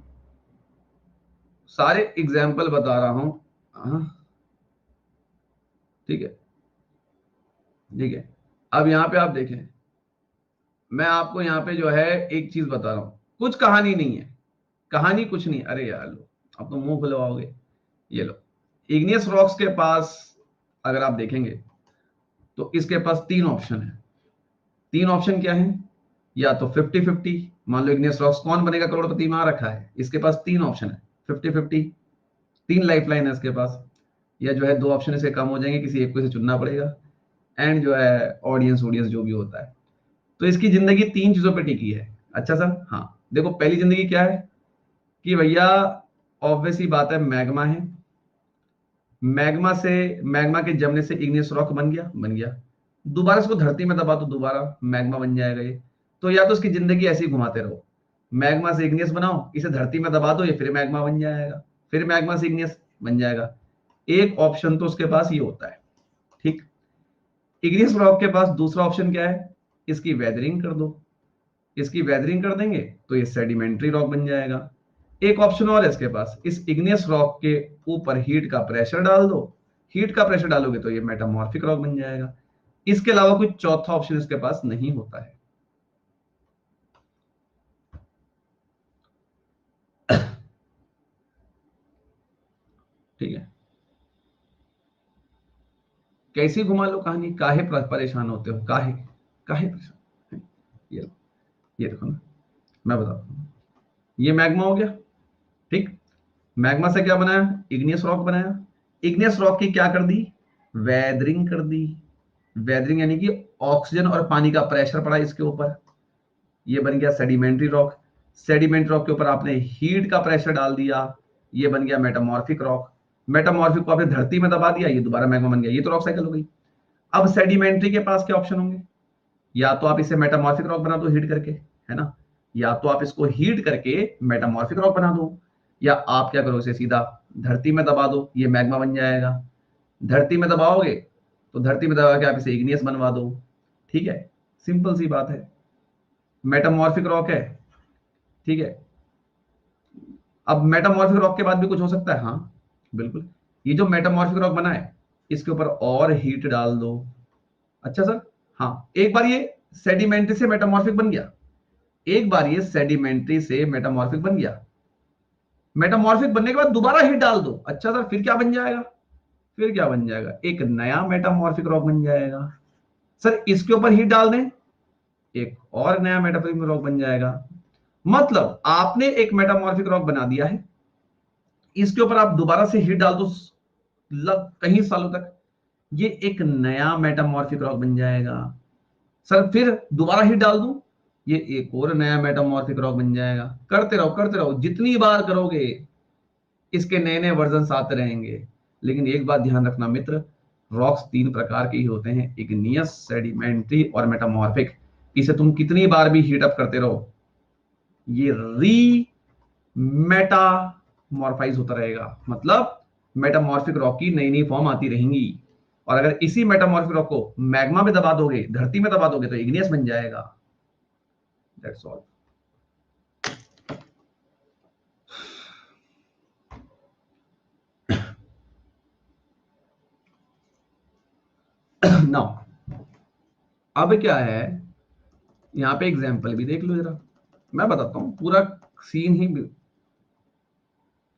सारे एग्जाम्पल बता रहा हूं। हाँ, ठीक है, ठीक है। अब यहां पे आप देखें, मैं आपको यहां पे जो है एक चीज बता रहा हूं, कुछ कहानी नहीं है, कहानी कुछ नहीं। अरे यार लो, अब तो मुंह खुलवाओगे। ये लो, इग्नियस रॉक्स के पास अगर आप देखेंगे तो इसके पास 3 ऑप्शन है। 3 ऑप्शन क्या है? या तो 50-50, मान लो इग्नियस रॉक्स कौन बनेगा करोड़पति में आ रखा है, इसके पास 3 ऑप्शन है, 50-50, 3 लाइफ लाइन है इसके पास, या जो है 2 ऑप्शन इसके कम हो जाएंगे, किसी एक को इसे चुनना पड़ेगा, एंड जो है ऑडियंस ऑडियंस जो भी होता है। तो इसकी जिंदगी 3 चीजों पे टिकी है। अच्छा सर, हाँ देखो, पहली जिंदगी क्या है कि भैया ऑब्वियस ही बात है, मैग्मा है, मैग्मा से, मैग्मा के जमने से इग्नियस रॉक बन गया, बन गया, दोबारा इसको धरती में दबा दो दोबारा मैग्मा बन जाएगा ये। तो या तो इसकी जिंदगी ऐसे ही घुमाते रहो, मैग्मा से इग्नियस बनाओ, इसे धरती में दबा दो, ये फिर मैग्मा बन जाएगा, फिर मैग्मा से इग्नियस बन जाएगा। एक ऑप्शन तो उसके पास ये होता है। ठीक, इग्नियस रॉक के पास दूसरा ऑप्शन क्या है, इसकी वेदरिंग कर दो, इसकी वेदरिंग कर देंगे तो ये सेडिमेंट्री रॉक बन जाएगा। एक ऑप्शन और है इसके पास, इस इग्नियस रॉक के ऊपर हीट का प्रेशर डाल दो, हीट का प्रेशर डालोगे तो ये मेटामॉर्फिक रॉक बन जाएगा। इसके अलावा कोई चौथा ऑप्शन इसके पास नहीं होता है। ठीक है, कैसी घुमा लो कहानी, काहे परेशान होते हो, काहे काहे परेशान। ये लो, ये देखो ना, मैं बताता हूँ, ये मैग्मा हो गया। ठीक, मैग्मा से क्या बनाया, इग्नियस रॉक बनाया, इग्नियस रॉक की क्या कर दी, वेदरिंग कर दी, वेदरिंग यानी कि ऑक्सीजन और पानी का प्रेशर पड़ा इसके ऊपर, ये बन गया सेडिमेंट्री रॉक, सेडिमेंट्री रॉक के ऊपर आपने हीट का प्रेशर डाल दिया, ये बन गया मेटामॉर्फिक रॉक, मेटामॉर्फिक को आपने धरती में दबा दिया, ये दोबारा मैग्मा बन गया, ये तो रॉक साइकिल हो गई। अब सेडिमेंट्री के पास क्या ऑप्शन होंगे, या तो आप इसे मेटामॉर्फिक रॉक बना दो हीट करके, है ना, या तो आप इसको हीट करके मेटामॉर्फिक रॉक बना दो, या आप क्या करो, इसे सीधा धरती में दबा दो, ये मैग्मा बन जाएगा। धरती में दबाओगे तो धरती में दबा के आप इसे इग्नियस बनवा दो। ठीक है, सिंपल सी बात है, मेटामॉर्फिक रॉक है। ठीक है, अब मेटामॉर्फिक रॉक के बाद भी कुछ हो सकता है, हाँ बिल्कुल, ये जो मेटामॉर्फिक रॉक बना है इसके ऊपर और हीट डाल दो। अच्छा सर, हाँ एक बार ये सेडिमेंट्री से मेटामॉर्फिक बन गया, एक बार ये सेडिमेंट्री से मेटामॉर्फिक बन गया, मेटामॉर्फिक बनने के बाद दोबारा हीट डाल दो। अच्छा सर, फिर क्या बन जाएगा, फिर क्या बन जाएगा, एक नया मेटामॉर्फिक रॉक बन जाएगा। सर इसके ऊपर हीट डाल दें, एक और नया मेटामॉर्फिक रॉक बन जाएगा। मतलब आपने एक मेटामॉर्फिक रॉक बना दिया है, इसके ऊपर आप दोबारा से हीट डाल दो कई सालों तक, ये एक नया मेटामॉर्फिक रॉक बन जाएगा। सर फिर दोबारा हीट डाल दूं, ये एक और नया मेटामॉर्फिक रॉक बन जाएगा। करते रहो, जितनी बार करोगे इसके नए नए वर्जन आते रहेंगे। लेकिन एक बात ध्यान रखना मित्र, रॉक्स तीन प्रकार के ही होते हैं, इग्नियस, सेडिमेंट्री और मेटामॉर्फिक। इसे तुम कितनी बार भी हीट अप करते रहो, ये री मेटामॉर्फाइज होता रहेगा। मतलब मेटामॉर्फिक रॉक की नई नई फॉर्म आती रहेंगी। और अगर इसी मेटामॉर्फिक रॉक को मैग्मा में दबा दोगे, धरती में दबा दोगे, तो इग्नियस बन जाएगा। That's all. नाउ अब क्या है, यहां पे एग्जांपल भी देख लो जरा। मैं बताता हूं, पूरा सीन ही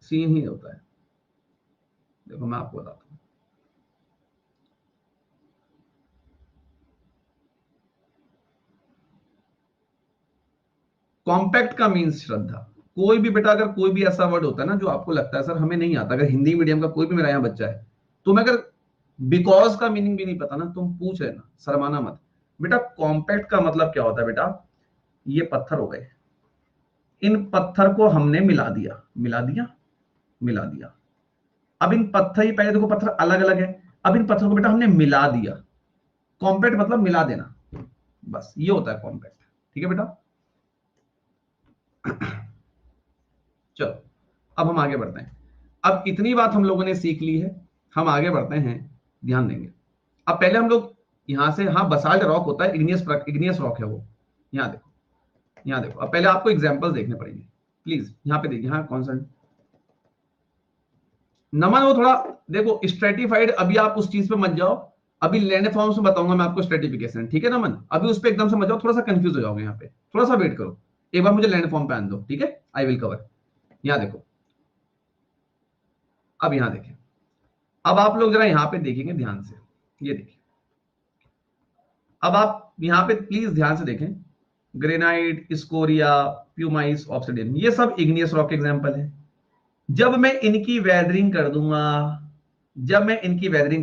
सीन ही होता है। देखो मैं आपको बताता हूं। कॉम्पैक्ट का मीन्स श्रद्धा। कोई भी बेटा, अगर कोई भी ऐसा वर्ड होता है ना जो आपको लगता है सर हमें नहीं आता, अगर हिंदी मीडियम का कोई भी मेरा यहाँ बच्चा है, तो मैं अगर बिकॉज का मीनिंग भी नहीं पता ना, तुम पूछ लेना, शर्माना मत। बेटा कॉम्पैक्ट का मतलब क्या होता है बेटा, ये पत्थर हो गए, इन पत्थर को हमने मिला दिया, मिला दिया। अब इन पत्थर, ही पहले देखो पत्थर अलग अलग है, अब इन पत्थरों को बेटा हमने मिला दिया। कॉम्पैक्ट मतलब मिला देना, बस ये होता है कॉम्पैक्ट। ठीक है बेटा। चलो अब हम आगे बढ़ते हैं। अब इतनी बात हम लोगों ने सीख ली है, हम आगे बढ़ते हैं, ध्यान देंगे। अब पहले हम लोग यहां से, हाँ बसाल्ट रॉक होता है, इग्नियस रॉक है वो। यहां देखो, यहां देखो, अब पहले आपको एग्जांपल्स देखने पड़ेंगे। प्लीज यहां पे देखिए, हाँ कौन सा नमन, वो थोड़ा देखो स्ट्रेटिफाइड, अभी आप उस चीज पे मत जाओ। अभी लैंड फॉर्म्स में बताऊंगा मैं आपको स्ट्रेटिफिकेशन, ठीक है नमन, अभी उस पे एकदम से मत जाओ, थोड़ा सा कंफ्यूज हो जाओगे यहाँ पे, थोड़ा सा वेट करो। एक बार मुझे लैंड फॉर्म पे आने दो, ठीक है, आई विल कवर। यहाँ देखो, अब यहाँ देखें, अब आप लोग जरा यहाँ पे देखेंगे ध्यान से, ये देखिए। अब आप यहाँ पे प्लीज ध्यान से देखें, ग्रेनाइट, स्कोरिया, प्यूमाइस, ऑब्सिडियन, ये सब इग्नियस रॉक एग्जांपल है। जब मैं इनकी वेदरिंग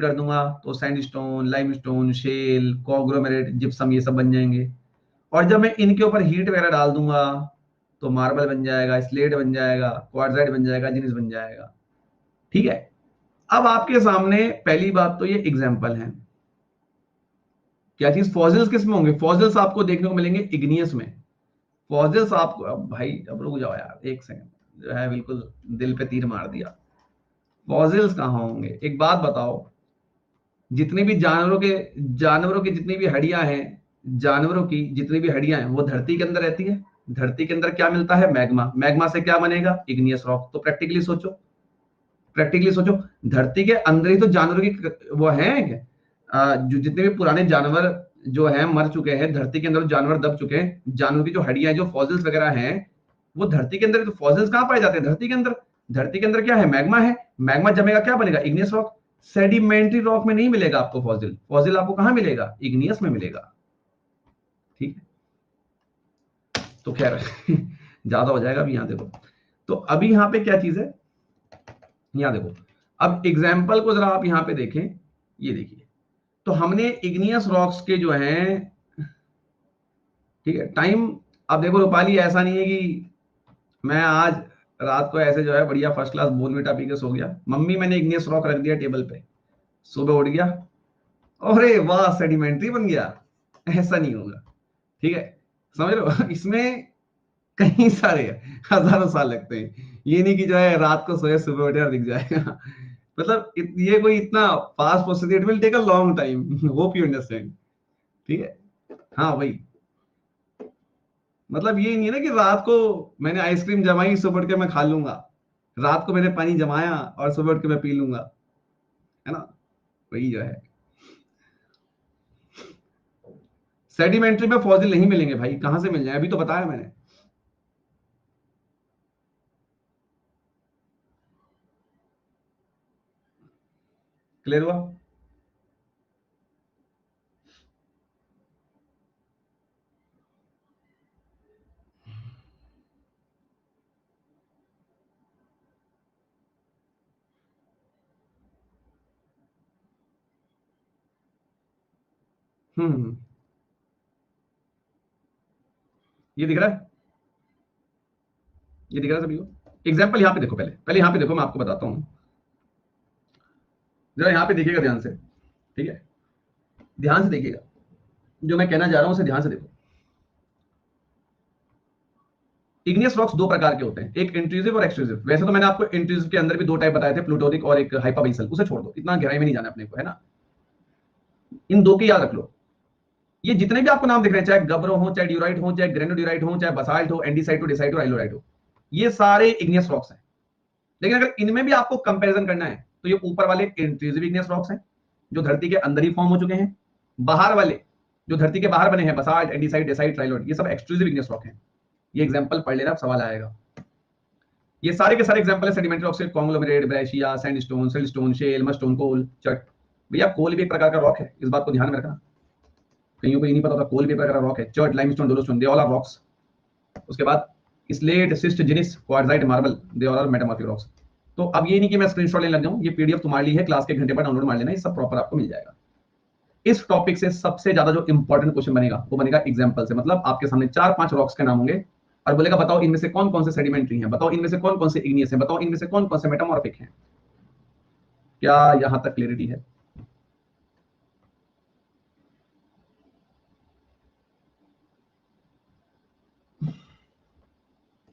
कर दूंगा, तो sandstone, limestone, shale, conglomerate, gypsum, ये सब बन जाएंगे। और जब मैं इनके ऊपर हीट वगैरह डाल दूंगा, तो मार्बल बन जाएगा, स्लेट बन जाएगा, क्वार्टजाइट बन जाएगा, जिनिस बन जाएगा। ठीक है। अब आपके सामने पहली बात तो ये एग्जांपल है। क्या चीज, फॉसिल्स किस में होंगे, फॉसिल्स आपको देखने को मिलेंगे इग्नियस में। फॉसिल्स आपको, अब भाई अब रुक जाओ यार एक सेकंड, जो है बिल्कुल दिल पे तीर मार दिया। फॉसिल्स कहाँ होंगे, एक बात बताओ, जितने भी जानवरों की जितनी भी हड्डियां हैं, जानवरों की जितनी भी हड्डियां हैं वो धरती के अंदर रहती है। धरती के अंदर क्या मिलता है, मैग्मा। मैग्मा से क्या बनेगा, इग्नियस रॉक। तो प्रैक्टिकली सोचो, धरती के अंदर ही तो जानवरों की वो है क्या? जो जितने भी पुराने जानवर जो हैं मर चुके हैं, धरती के अंदर जानवर दब चुके हैं, जानवरों की जो हड्डियां, जो फॉसिल्स वगैरह हैं, वो धरती के अंदर। तो फॉसिल्स कहां पाए जाते हैं, धरती के अंदर। धरती के अंदर क्या है, मैग्मा है। मैग्मा जमेगा, क्या बनेगा, इग्नियस रॉक। सेडिमेंट्री रॉक में नहीं मिलेगा आपको फॉसिल, फॉसिल आपको कहां मिलेगा, इग्नियस में मिलेगा। ठीक है, तो खैर ज्यादा हो जाएगा। अभी यहां देखो, तो अभी यहां पे क्या चीज है, यहां देखो। अब एग्जाम्पल को जरा आप यहां पे देखें, ये देखिए। तो हमने इग्नियस रॉक्स के जो हैं, ठीक है, टाइम। अब देखो रूपाली, ऐसा नहीं है कि मैं आज रात को ऐसे जो है बढ़िया फर्स्ट क्लास बोनविटा पी के सो गया, मम्मी मैंने इग्नियस रॉक रख दिया टेबल पे, सुबह उठ गया, अरे वाह सेडिमेंट्री बन गया, ऐसा नहीं होगा। ठीक है, समझ रहे हो इसमें कई सारे हजारों साल लगते हैं। ये नहीं कि जो है रात को सोए सुबह उठे और दिख जाएगा मतलब ये कोई इतना fast process, it will take a long time, hope you understand. ठीक है, हाँ भाई, मतलब ये नहीं है ना कि रात को मैंने आइसक्रीम जमाई, सुबह उठ के मैं खा लूंगा। रात को मैंने पानी जमाया और सुबह उठ के मैं पी लूंगा, है ना। वही जो है, सेडिमेंट्री में फॉसिल नहीं मिलेंगे भाई, कहां से मिल जाए, अभी तो बताया मैंने। क्लियर हुआ। ये दिख रहा है, ये दिख रहा है सभी को। एग्जाम्पल यहाँ पे देखो, पहले पहले यहाँ पे देखो, मैं आपको बताता हूँ, जरा यहाँ पे देखिएगा ध्यान से, ठीक है, ध्यान से देखिएगा, जो मैं कहना जा रहा हूं उसे ध्यान से देखो। इग्नियस रॉक्स दो प्रकार के होते हैं, एक इंट्रूसिव और एक्सट्रूसिव। वैसे तो मैंने आपको इंट्रूसिव के अंदर भी दो टाइप बताए थे, प्लूटोनिक और एक हाइपाबैसल, उसे छोड़ दो, इतना गहराई में नहीं जाना अपने को, है ना। इन दो के याद रख लो। ये जितने भी आपको नाम दिख रहे हैं, चाहे गब्रो हो, चाहे ड्यूराइट हो, चाहे ग्रेनोड्यूराइट हो, चाहे बसाल्ट हो, एंडीसाइट हो, डिसाइट हो, आइलोराइट हो, ये सारे इग्नियस रॉक्स हैं। लेकिन अगर इनमें भी आपको कंपैरिजन करना है तो ये ऊपर वाले इंट्रूसिव इग्नियस रॉक्स हैं, जो धरती के अंदर ही फॉर्म हो चुके हैं। बाहर वाले जो धरती के बाहर बने हैं, बसाल्ट, एंडीसाइट, डेसाइट, ट्राइलोइड, ये सब एक्सट्रूसिव इग्नियस रॉक हैं। ये एग्जांपल पढ़ लेना, सवाल आएगा। ये सारे के सारे एग्जांपल है सेडिमेंट्री रॉक से, conglomerate, breccia, sandstone, siltstone, shale, mudstone, coal, chert. भैया कोल भी एक प्रकार का रॉक है, इस बात को ध्यान में रखना, कईयों को ये नहीं पता था, कोल भी एक प्रकार का रॉक है। Chert, limestone, dolostone, they all are rocks. उसके बाद slate, schist, gneiss, quartzite, marble, they all are metamorphic rocks. तो अब ये नहीं कि मैं स्क्रीनशॉट लेने लग जाऊं, ये पीडीएफ तुम्हारे लिए है, क्लास के घंटे पर डाउनलोड मार लेना, ये सब प्रॉपर आपको मिल जाएगा। इस टॉपिक से सबसे ज्यादा जो इंपॉर्टेंट क्वेश्चन बनेगा वो बनेगा एग्जांपल से, मतलब आपके सामने 4-5 रॉक्स के नाम होंगे और बोलेगा बताओ इनमें से कौन कौन से सेडिमेंट्री हैं, बताओ इनमें से कौन कौन से इग्नियस हैं, बताओ इनमें से कौन कौन से मेटामॉर्फिक हैं। क्या यहां तक क्लियरिटी है?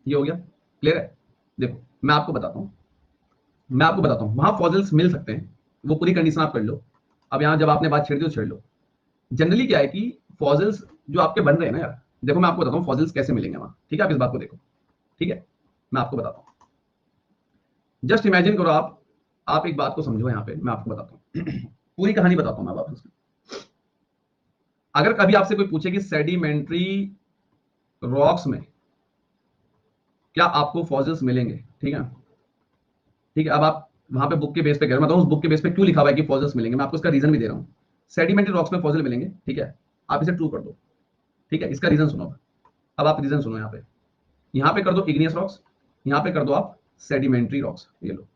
ये हो गया क्लियर है? देखो मैं आपको बताता हूं वहां फॉसिल्स मिल सकते हैं, वो पूरी कंडीशन आप कर लो। अब यहां जब आपने बात छेड़ दी तो छेड़ लो। जनरली क्या है कि फॉसिल्स जो आपके बन रहे हैं ना यार, देखो मैं आपको बताता हूँ फॉसिल्स कैसे मिलेंगे वहां, ठीक है, आप इस बात को देखो, ठीक है, मैं आपको बताता हूँ। जस्ट इमेजिन करो, आप एक बात को समझो, यहाँ पे मैं आपको बताता हूँ पूरी कहानी बताता हूँ मैं वापस। अगर कभी आपसे कोई पूछे कि सेडिमेंट्री रॉक्स में क्या आपको फॉसिल्स मिलेंगे, ठीक है, ठीक है, अब आप वहां पे बुक के बेस पे कह रहे हो, मैं उस बुक के बेस पे क्यों लिखा हुआ है कि फॉसिल्स मिलेंगे, मैं आपको इसका रीजन भी दे रहा हूँ। सेडिमेंट्री रॉक्स में फॉसिल मिलेंगे, ठीक है, आप इसे ट्रू कर दो, ठीक है, इसका रीजन सुनो। अब आप रीजन सुनो, यहाँ पे कर दो इग्नियस रॉक्स, यहाँ पे कर दो आप सेडिमेंट्री रॉक्स। ये लो,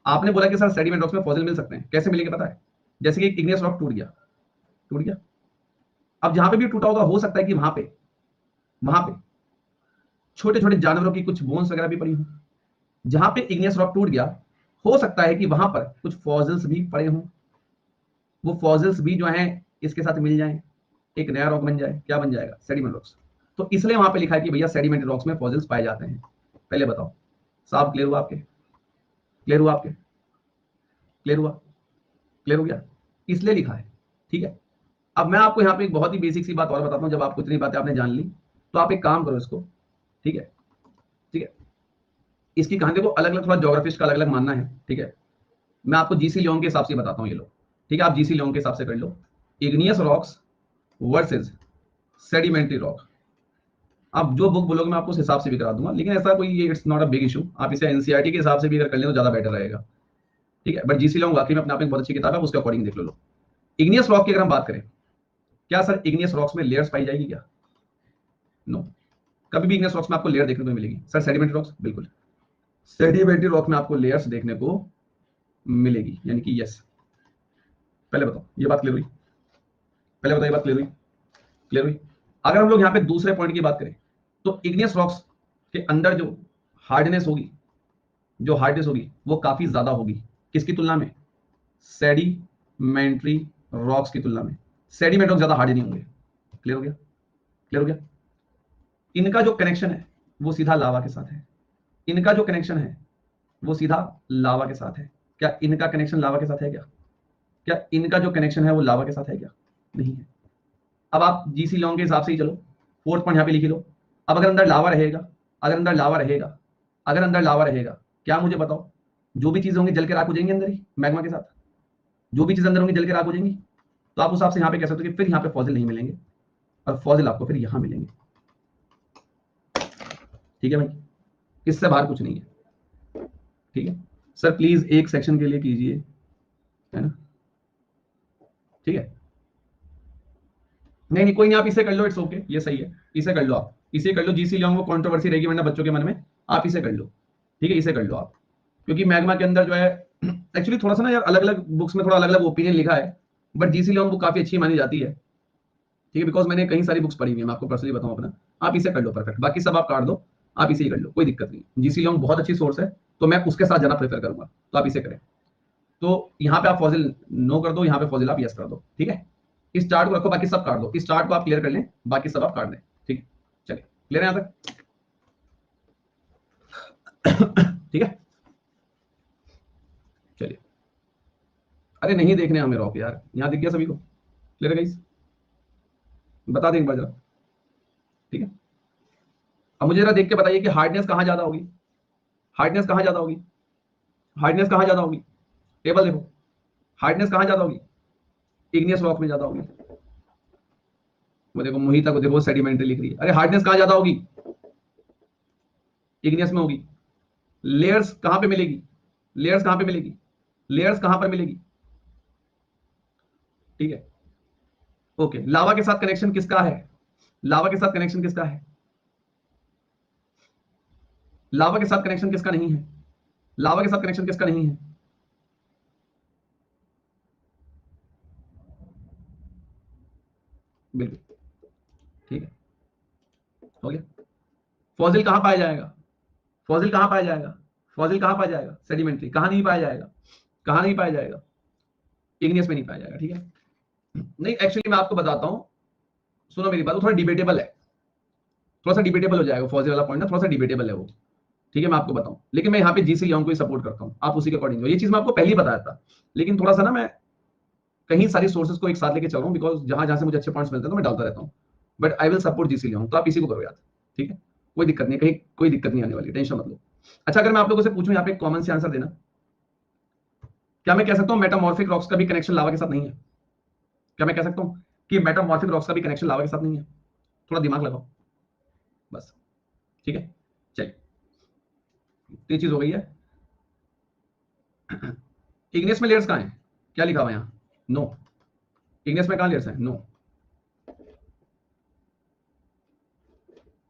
आपने बोला कि सर सेडिमेंट रॉक्स में फॉसिल मिल सकते हैं, कैसे मिलेंगे पता है? जैसे कि इग्नियस रॉक टूट गया, अब जहां पे भी टूटा होगा हो सकता है कि वहां पे छोटे छोटे जानवरों की कुछ बोन्स वगैरह भी पड़ी हो। जहां पे इग्नियस रॉक टूट गया, हो सकता है कि वहां पर कुछ फॉसिल्स भी पड़े हों, वो फॉसिल्स भी जो हैं इसके साथ मिल जाएं, एक नया रॉक बन जाए, क्या बन जाएगा? Sediment rocks. तो इसलिए वहां पे लिखा है कि भैया सेडिमेंट रॉक्स में फॉसिल्स पाए जाते हैं। पहले बताओ, साहब क्लियर हुआ आपके? क्लियर हुआ आपके? क्लियर हुआ? क्लियर हो गया? इसलिए लिखा है, ठीक है। अब मैं आपको यहाँ पे एक बहुत ही बेसिक सी बात और बताता हूँ, जब आपको इतनी बातें आपने जान ली तो आप एक काम करो इसको, ठीक है, ठीक है, इसकी कहानी देखो, अलग अलग थोड़ा ज्योग्राफिस्ट का अलग अलग मानना है, ठीक है, मैं आपको जीसी लियोन के हिसाब से बताता हूँ, ये लो, ठीक है, आप जीसी लियोन के हिसाब से कर लो, igneous rocks versus sedimentary rock. आप जो बुक बोलोगे मैं आपको उस हिसाब से भी करा दूंगा, लेकिन ऐसा कोई ये it's not a big issue, आप इसे एनसीईआरटी के हिसाब से भी अगर कर लें तो ज्यादा बेटर रहेगा, ठीक है। बट जीसी लियोन वाकई में अपने आप में बहुत अच्छी किताब है, उसके अकॉर्डिंग देख लो। इग्नियस रॉक की अगर हम बात करें, क्या सर इग्नियस रॉक्स में लेयर्स पाई जाएगी क्या? नो, कभी भी इग्नियस रॉक्स में आपको लेयर देखने को मिलेगी। सर सेडिमेंट्री रॉक्स, बिल्कुल सेडिमेंट्री रॉक में आपको लेयर्स देखने को मिलेगी, यानी कि यस। पहले बताओ ये बात क्लियर हुई? पहले बताओ ये बात क्लियर हुई? क्लियर हुई? अगर हम लोग यहाँ पे दूसरे पॉइंट की बात करें तो इग्नियस रॉक्स के अंदर जो हार्डनेस होगी, वो काफी ज्यादा होगी, किसकी तुलना में? सेडिमेंट्री रॉक्स की तुलना में। सेडिमेंट रॉक ज्यादा हार्ड नहीं होंगे। क्लियर हो गया? क्लियर हो गया? इनका जो कनेक्शन है वो सीधा लावा के साथ है, इनका जो कनेक्शन है वो सीधा लावा के साथ है। क्या इनका कनेक्शन लावा के साथ है क्या? क्या इनका जो कनेक्शन है वो लावा के साथ है क्या? नहीं है। अब आप जीसी लॉन्ग के हिसाब से ही चलो, फोर्थ पॉइंट यहाँ पे लिख लो। अब अगर अंदर लावा रहेगा, क्या मुझे बताओ, जो भी चीजें होंगी जल के राख हो जाएंगी अंदर ही मैग्मा के साथ, जो भी चीजें अंदर होंगी जल के राख हो जाएंगी। तो आप उस हिसाब से यहाँ पे कह सकते हो कि फिर यहाँ पे फॉसिल नहीं मिलेंगे और फॉसिल आपको फिर यहाँ मिलेंगे, ठीक है भाई, इससे बाहर कुछ नहीं है, ठीक है। सर प्लीज एक सेक्शन के लिए कीजिए, है ना, ठीक है। नहीं नहीं कोई नहीं, आप इसे कर लो, इट्स ओके, ये सही है, इसे कर लो, आप इसे कर लो, जीसी लियोंग वो कंट्रोवर्सी रहेगी वरना बच्चों के मन में, आप इसे कर लो, ठीक है, इसे कर लो आप, क्योंकि मैग्मा के अंदर जो है एक्चुअली थोड़ा सा ना यार अलग अलग बुक्स में थोड़ा अलग अलग ओपिनियन लिखा है, बट जीसी लियोंग बुक काफी अच्छी मानी जाती है, ठीक है, बिकॉज मैंने कई सारी बुक्स पढ़ी हुई है, मैं आपको पर्सनली बताऊं अपना, आप इसे कर लो परफेक्ट, बाकी सब आप काट दो, आप इसे ही कर लो, कोई दिक्कत नहीं। जीसी लॉन्ग बहुत अच्छी सोर्स है, तो मैं उसके साथ जाना प्रेफर करूंगा, तो आप इसे करें। तो यहाँ पे आप फॉजिल नो कर दो, यहाँ पे फॉजिल आप यस कर दो, ठीक है। इस चार्ट को रखो, बाकी सब काट दो, इस चार्ट को आप क्लियर कर लें, बाकी सब आप काट दें, ठीक है। चलिए क्लियर है यहाँ तक? ठीक है, चलिए। अरे नहीं देखने हमें रॉक यार, यहाँ दिख गया सभी को? क्लियर है गाइस? बता दें एक बार जरा, ठीक है। अब मुझे जरा देख के बताइए कि हार्डनेस कहाँ ज्यादा होगी, हार्डनेस कहाँ ज्यादा होगी, हार्डनेस कहाँ ज्यादा होगी, टेबल देखो, हार्डनेस कहाँ ज्यादा होगी? इग्नियस रॉक में ज्यादा होगी। वो देखो मोहिता को देखो, सेडिमेंट्री लिख रही है, अरे हार्डनेस कहाँ ज्यादा होगी? इग्नियस में होगी। लेयर्स कहां पे मिलेगी, लेयर्स कहां पे मिलेगी, लेयर्स कहां पर मिलेगी? ठीक है, ओके। लावा के साथ कनेक्शन किसका है, लावा के साथ कनेक्शन किसका है, लावा के साथ कनेक्शन किसका नहीं है, लावा के साथ कनेक्शन किसका नहीं है? बिल्कुल, ठीक है, हो गया। फॉजिल कहां पाया जाएगा, फॉजिल कहां पाया जाएगा, फॉजिल कहां पाया जाएगा? सेडिमेंट्री कहां नहीं पाया जाएगा, कहां नहीं पाया जाएगा? इग्नियस में नहीं पाया जाएगा, ठीक है। नहीं एक्चुअली मैं आपको बताता हूं, सुनो मेरी बात, वो थोड़ा डिबेटेबल है, थोड़ा सा डिबेटेबल हो जाएगा, फॉजिल वाला पॉइंट ना थोड़ा सा डिबेटेबल है वो, ठीक है। मैं आपको बताऊं, लेकिन मैं यहाँ पे जीसी लियोंग को ही सपोर्ट करता हूं, आप उसी के अकॉर्डिंग, ये चीज मैं आपको पहले ही बताया था, लेकिन थोड़ा सा ना मैं कहीं सारी सोर्सेज को एक साथ लेके चल रहा हूँ, बिकॉज जहां जहां से मुझे अच्छे पॉइंट्स मिलते हैं तो मैं डालता रहता हूँ, but I will support GC Leong, तो आप इसी को करो याद, ठीक है। कोई दिक्कत नहीं, कहीं कोई दिक्कत नहीं आने वाली, टेंशन मत लो। अच्छा, अगर मैं आप लोगों से पूछूं यहाँ पे कॉमन से आंसर देना, क्या मैं कह सकता हूँ मेटामॉर्फिक रॉक्स का भी कनेक्शन लावा के साथ नहीं है? क्या मैं कह सकता हूँ कि मेटामॉर्फिक रॉक्स का भी कनेक्शन लावा के साथ नहीं है? थोड़ा दिमाग लगाओ बस, ठीक है। चलिए, ये चीज हो गई है। इग्नियस में लेयर्स कहाँ है, क्या लिखा हुआ है यहाँ? नो। इग्नियस में कहाँ लेयर्स है? नो,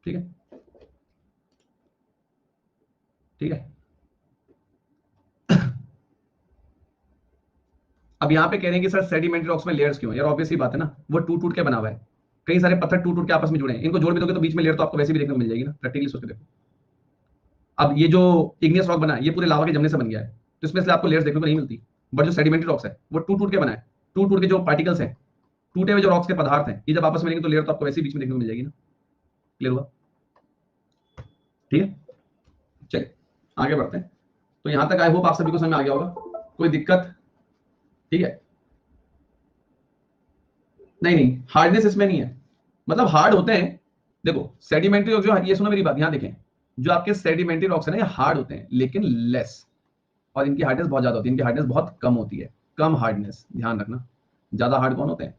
ठीक है, ठीक है। अब यहाँ पे कह रहे हैं कि सर सेडिमेंट्री रॉक्स में लेयर्स क्यों? यार ऑब्वियस सी बात है ना, वो टूट टूट के बना हुआ है, कई सारे पत्थर टूट टूट के आपस में जुड़े हैं, इनको जोड़ भी दोगे तो बीच में लेयर तो आपको वैसे भी देखने को मिल जाएगी ना, प्रैक्टिकली सोच के देखो। अब ये जो इग्नियस रॉक बना है, ये पूरे लावा के जमने से बन गया है, तो इसमें से आपको लेयर्स देखने को नहीं मिलती, बट जो सेडिमेंट्री रॉक्स है वो टूट टूट के बना है, टूट टूट के जो पार्टिकल्स हैं, टूटे हुए जो रॉक्स के पदार्थ हैं, ये जब आपस में मिलेंगे तो लेयर तो आपको वैसे ही बीच में देखने को मिल जाएगी ना। क्लियर हुआ? ठीक है, चलिए आगे बढ़ते हैं। तो यहां तक आई होप आप सभी को समझ में आ गया होगा, कोई दिक्कत? ठीक है, नहीं नहीं हार्डनेस इसमें नहीं है, मतलब हार्ड होते हैं, देखो सेडिमेंट्री रॉक जो, ये सुनो मेरी बात, यहां देखें, जो आपके सेडिमेंट्री रॉक्स है ना, ये हार्ड होते हैं लेकिन लेस, और इनकी हार्डनेस बहुत ज्यादा होती है, इनकी हार्डनेस बहुत कम होती है, कम हार्डनेस, ध्यान रखना। ज्यादा हार्ड कौन होते हैं?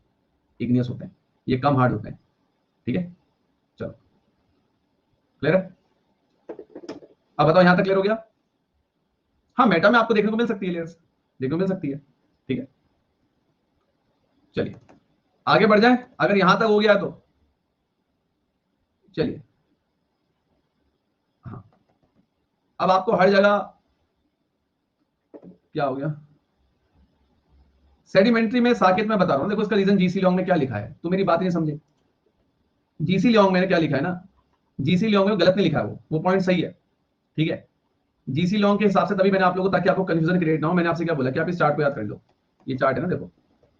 इग्नियस होते हैं, ये कम हार्ड होते हैं, ठीक है। चलो क्लियर है? अब बताओ यहां तक क्लियर हो गया? हाँ मेटा में आपको देखने को मिल सकती है लेयर्स, देखने को मिल सकती है, ठीक है। चलिए आगे बढ़ जाए, अगर यहां तक हो गया तो चलिए। हाँ, अब आपको हर जगह क्या हो गया, सेडिमेंट्री में साकेत में बता रहा हूं, देखो इसका रीजन जीसी लॉन्ग में क्या लिखा है, तो मेरी बात नहीं समझे। जीसी लॉन्ग मैंने क्या लिखा है ना, जीसी लॉन्ग में गलत नहीं लिखा है, वो पॉइंट सही है, ठीक है। जीसी लॉन्ग के हिसाब से तभी मैंने आप लोगों को, ताकि आपको कंफ्यूजन क्रिएट ना हो, मैंने आपसे क्या बोला कि आप इस चार्ट को याद कर लो, ये चार्ट है ना, देखो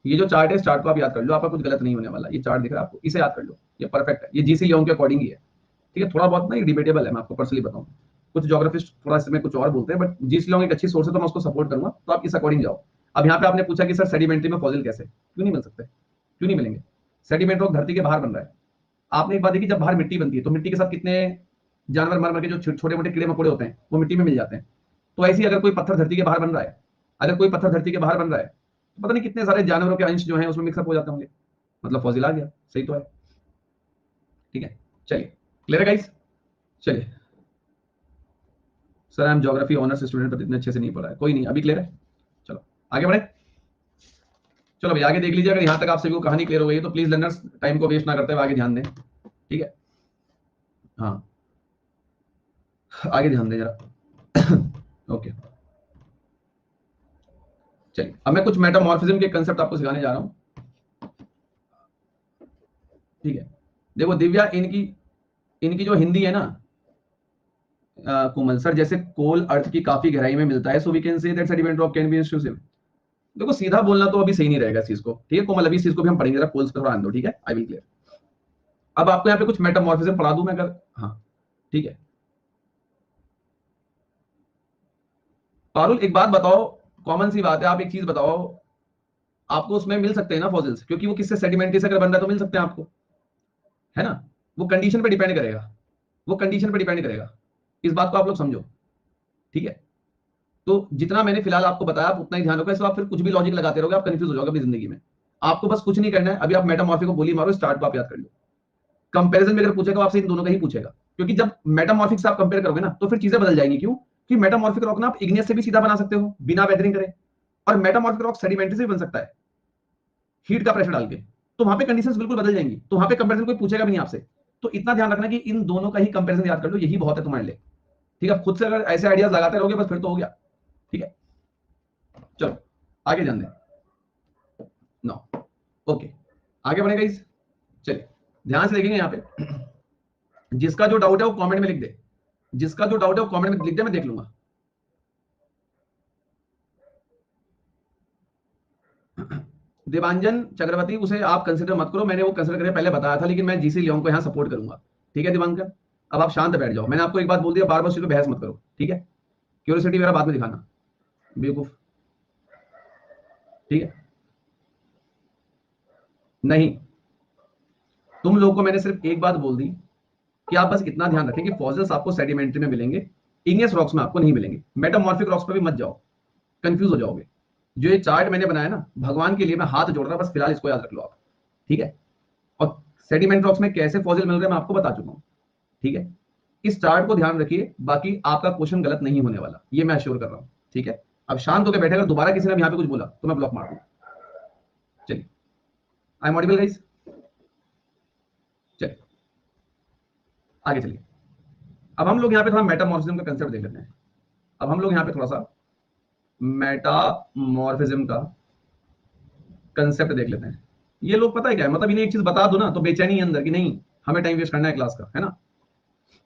ये जो चार्ट है, इस चार्ट को आप याद कर लो, आपका कुछ गलत नहीं होने वाला, ये चार्ट दिख रहा है आपको, इसे याद कर लो, ये परफेक्ट है, ये जीसी लियोंग के अकॉर्डिंग ही है, ठीक है। थोड़ा बहुत ना ये डिबेटेबल है, मैं आपको पर्सनली बताऊं, कुछ ज्योग्राफिस्ट थोड़ा इसमें कुछ और बोलते हैं, बट जीसी लियोंग एक अच्छी सोर्स है, तो मैं उसको सपोर्ट करूंगा, तो आप इस अकॉर्डिंग जाओ। अब यहाँ पे आपने पूछा कि सर सेडिमेंट्री में फॉसिल कैसे, क्यों नहीं मिल सकते, क्यों नहीं मिलेंगे? सेडिमेंट रॉक धरती के बाहर बन रहा है, आपने एक बात देखी, जब बाहर मिट्टी बनती है तो मिट्टी के साथ कितने जानवर मर मर के, जो छोटे मोटे कीड़े मकोड़े होते हैं वो मिट्टी में मिल जाते हैं, तो ऐसे ही अगर कोई पत्थर धरती के बाहर बन रहा है, अगर कोई पत्थर धरती के बाहर बन रहा है, तो पता नहीं कितने सारे जानवरों के अंश जो हैं उसमें मिक्सअप हो जाते होंगे, मतलब फॉसिल आ गया, सही तो है, ठीक है। चलिए क्लियर है गाइस? चलिए, sir I am geography honours student, पर इतने अच्छे से नहीं पढ़ा है, कोई नहीं, अभी क्लियर है। चलो आगे बढ़े, चलो भाई आगे देख लीजिए, अगर यहाँ तक आप सभी को कहानी क्लियर हो गई है तो प्लीज लर्नर्स टाइम को वेस्ट ना करते हुए आगे ध्यान दें, ठीक है। हाँ, आगे ध्यान दें जरा। ओके, चलिए अब मैं कुछ मेटामॉर्फिज्म के कंसेप्ट आपको सिखाने जा रहा हूँ। ठीक है, देखो दिव्या, इनकी इनकी जो हिंदी है ना, कोमल सर, जैसे कोल अर्थ की काफी गहराई में मिलता है, so we can say that sediment rock can be intrusive. देखो सीधा बोलना तो अभी सही नहीं रहेगा इस चीज को, ठीक है कोमल, अभी इस चीज को भी हम पढ़ेंगे, जरा कोल्स पर थोड़ा आने दो, ठीक है, आई विल क्लियर। अब आपको यहाँ पे कुछ मेटामॉर्फिज्म पढ़ा दूं मैं अगर, हाँ ठीक है। पारुल एक बात बताओ, कॉमन सी बात है, आप एक चीज बताओ, आपको उसमें मिल सकते हैं ना फॉसिल्स, क्योंकि वो किससे, सेडिमेंट्री से अगर बन रहा है तो मिल सकते हैं आपको, है ना। वो कंडीशन पे डिपेंड करेगा, वो कंडीशन पे डिपेंड करेगा, इस बात को आप लोग समझो, ठीक है। तो जितना मैंने फिलहाल आपको बताया आप उतना ही ध्यान रखो, इसको आप फिर कुछ भी लॉजिक लगाते रहोगे आप कंफ्यूज हो जाओगे अपनी जिंदगी में। आपको बस कुछ नहीं करना है, अभी आप मेटामॉर्फी को गोली मारो, स्टार्ट को आप याद कर लो। कंपैरिजन में अगर पूछेगा आपसे इन दोनों का ही पूछेगा, क्योंकि जब मेटामॉर्फिक से आप कंपेयर करोगे ना तो फिर चीजें बदल जाएंगी। क्यों? कि मेटामॉर्फिक रॉक ना आप इग्नियस से भी सीधा बना सकते हो बिना वेदरिंग करे, और मेटामॉर्फिक रॉक सेडिमेंट्री से भी बन सकता है हीट का प्रेशर डाल के, तो वहां पे कंडीशंस बिल्कुल बदल जाएंगी, तो वहां पे कंपैरिजन कोई पूछेगा भी नहीं आपसे। तो इतना ध्यान रखना कि इन दोनों का ही कंपैरिजन याद कर लो, यही बहुत है तुम्हारे लिए, ठीक है। खुद से अगर ऐसे आइडियाज लगाते रहोगे बस फिर तो हो गया, ठीक है। चलो आगे जान दें, नो, ओके, आगे बढ़ेगा इस, चलिए ध्यान से देखेंगे यहाँ पे, जिसका जो डाउट है वो कमेंट में लिख दे, जिसका जो डाउट है वो कमेंट में लिख दे, मैं देख लूंगा। देवांजन चक्रवर्ती, उसे आप कंसिडर मत करो, मैंने वो कंसिडर करके पहले बताया था, लेकिन मैं जीसी लियोन को यहाँ सपोर्ट करूंगा, ठीक है दिवांकर। अब आप शांत बैठ जाओ, मैंने आपको एक बात बोल दिया, बार बार उस चीज पे बहस मत करो, ठीक है। क्यूरियोसिटी वगैरह बाद में दिखाना, बेवकूफ, ठीक है। नहीं, तुम लोगों को मैंने सिर्फ एक बात बोल दी कि आप बस इतना ध्यान रखें कि फॉसिल्स आपको सेडिमेंट्री में मिलेंगे, इग्नियस रॉक्स में आपको नहीं मिलेंगे, मेटामॉर्फिक रॉक्स पे भी मत जाओ, कंफ्यूज हो जाओगे। जो ये चार्ट मैंने बनाया ना, भगवान के लिए मैं हाथ जोड़ रहा, बस फिलहाल इसको याद रख लो आप, ठीक है। और सेडिमेंट रॉक्स में कैसे फॉसिल मिल रहे हैं मैं आपको बता चुका हूं, ठीक है। इस चार्ट को ध्यान रखिए, बाकी आपका क्वेश्चन गलत नहीं होने वाला, ये मैं अश्योर कर रहा हूं, ठीक है। अब शांत होकर बैठे, अगर दोबारा किसी ने यहाँ पे कुछ बोला तो मैं ब्लॉक मार दूं। चलिए, आई एम ऑडिबल गाइस, चलिए आगे चलिए। अब हम लोग यहाँ पे थोड़ा मेटामॉर्फिज्म का कंसेप्ट देख लेते हैं। अब हम लोग यहाँ पे थोड़ा सा मेटामॉर्फिज्म का कंसेप्ट देख लेते हैं। ये लोग पता है क्या है, मतलब इन्हें एक चीज बता दो ना तो बेचैनी है अंदर कि नहीं हमें टाइम वेस्ट करना है क्लास का, है ना।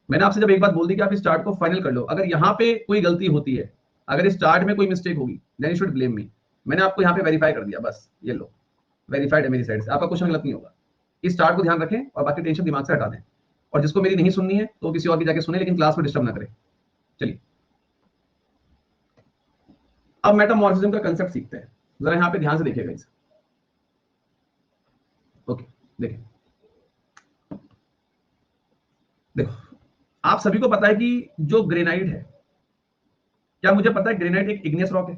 मैंने आपसे जब एक बात बोल दी कि आप इस चार्ट को फाइनल कर लो, अगर यहाँ पे कोई गलती होती है, अगर इस चार्ट में कोई मिस्टेक होगी then you should blame me. मैंने आपको यहाँ पे वेरीफाई कर दिया, बस ये लो, वेरीफाइड है मेरी साइड से, आपका क्वेश्चन गलत नहीं होगा। इस चार्ट को ध्यान रखें और बाकी टेंशन दिमाग से हटा दें, और जिसको मेरी नहीं सुननी है तो किसी और की जाके सुने, लेकिन क्लास में डिस्टर्ब ना करें। चलिए, अब मेटामॉर्फिज्म का कंसेप्ट सीखते हैं, जरा यहाँ पे ध्यान से देखिएगा इसे, ओके। देखिए, देखो, आप सभी को पता है कि जो ग्रेनाइट है, क्या मुझे पता है ग्रेनाइट एक इग्नियस रॉक है?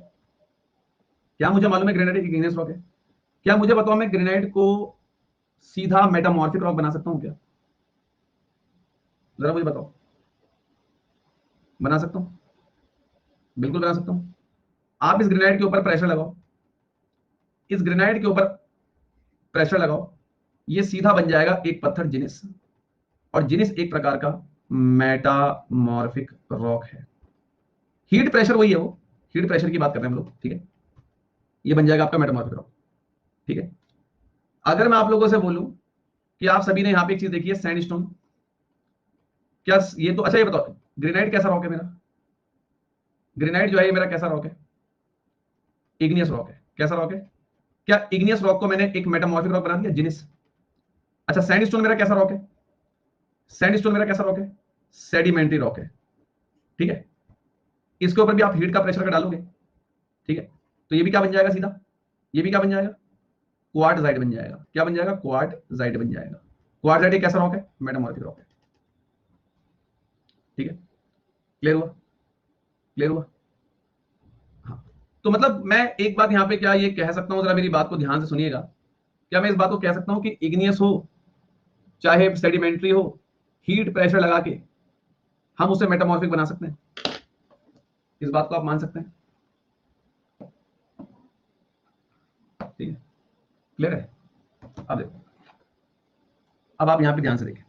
क्या मुझे मालूम है ग्रेनाइट एक इग्नियस रॉक है? क्या मुझे बताओ मैं ग्रेनाइट को सीधा मेटामॉर्फिक रॉक बना सकता हूं क्या? जरा मुझे बताओ, बना सकता हूं? बिल्कुल बना सकता हूं। आप इस ग्रेनाइट के ऊपर प्रेशर लगाओ, इस ग्रेनाइट के ऊपर प्रेशर लगाओ, ये सीधा बन जाएगा एक पत्थर जिनिस, और जिनिस एक प्रकार का मेटामॉर्फिक रॉक है। हीट प्रेशर वही है, वो हीट प्रेशर की बात कर रहे हैं हम लोग, ठीक है। ये बन जाएगा आपका मेटामॉर्फिक रॉक, ठीक है। अगर मैं आप लोगों से बोलूं कि आप सभी ने यहां पे एक चीज देखी है, सैंडस्टोन, क्या ये तो, अच्छा ये बताओ ग्रेनाइट कैसा रॉक है मेरा? ग्रेनाइट जो है ये मेरा कैसा रॉक है? इग्नियस रॉक है। कैसा रॉक है? क्या इग्नियस रॉक को मैंने एक मेटामॉर्फिक रॉक बना दिया, जिनिस? अच्छा, सैंडस्टोन मेरा कैसा रॉक है? सैंडस्टोन मेरा कैसा रॉक है? सेडिमेंट्री रॉक है, ठीक है। इसके ऊपर भी आप हीट का प्रेशर का डालोगे, ठीक है, तो ये भी क्या बन जाएगा सीधा? ये भी क्या बन जाएगा? क्वार्टजाइट बन जाएगा। क्या बन जाएगा? क्वार्टजाइट बन जाएगा। क्वार्टजाइट एक कैसा रॉक है? मेटामॉर्फिक रॉक है, ठीक है। क्लियर हुआ? क्लियर हुआ? हाँ। तो मतलब मैं एक बात यहां पे क्या ये कह सकता हूं, जरा मेरी बात को ध्यान से सुनिएगा, क्या मैं इस बात को कह सकता हूं कि इग्नियस हो चाहे सेडिमेंट्री हो, हीट प्रेशर लगा के हम उसे मेटामॉर्फिक बना सकते हैं? इस बात को आप मान सकते हैं? ठीक है, क्लियर है? अब देखो, अब आप यहां पे ध्यान से देखें,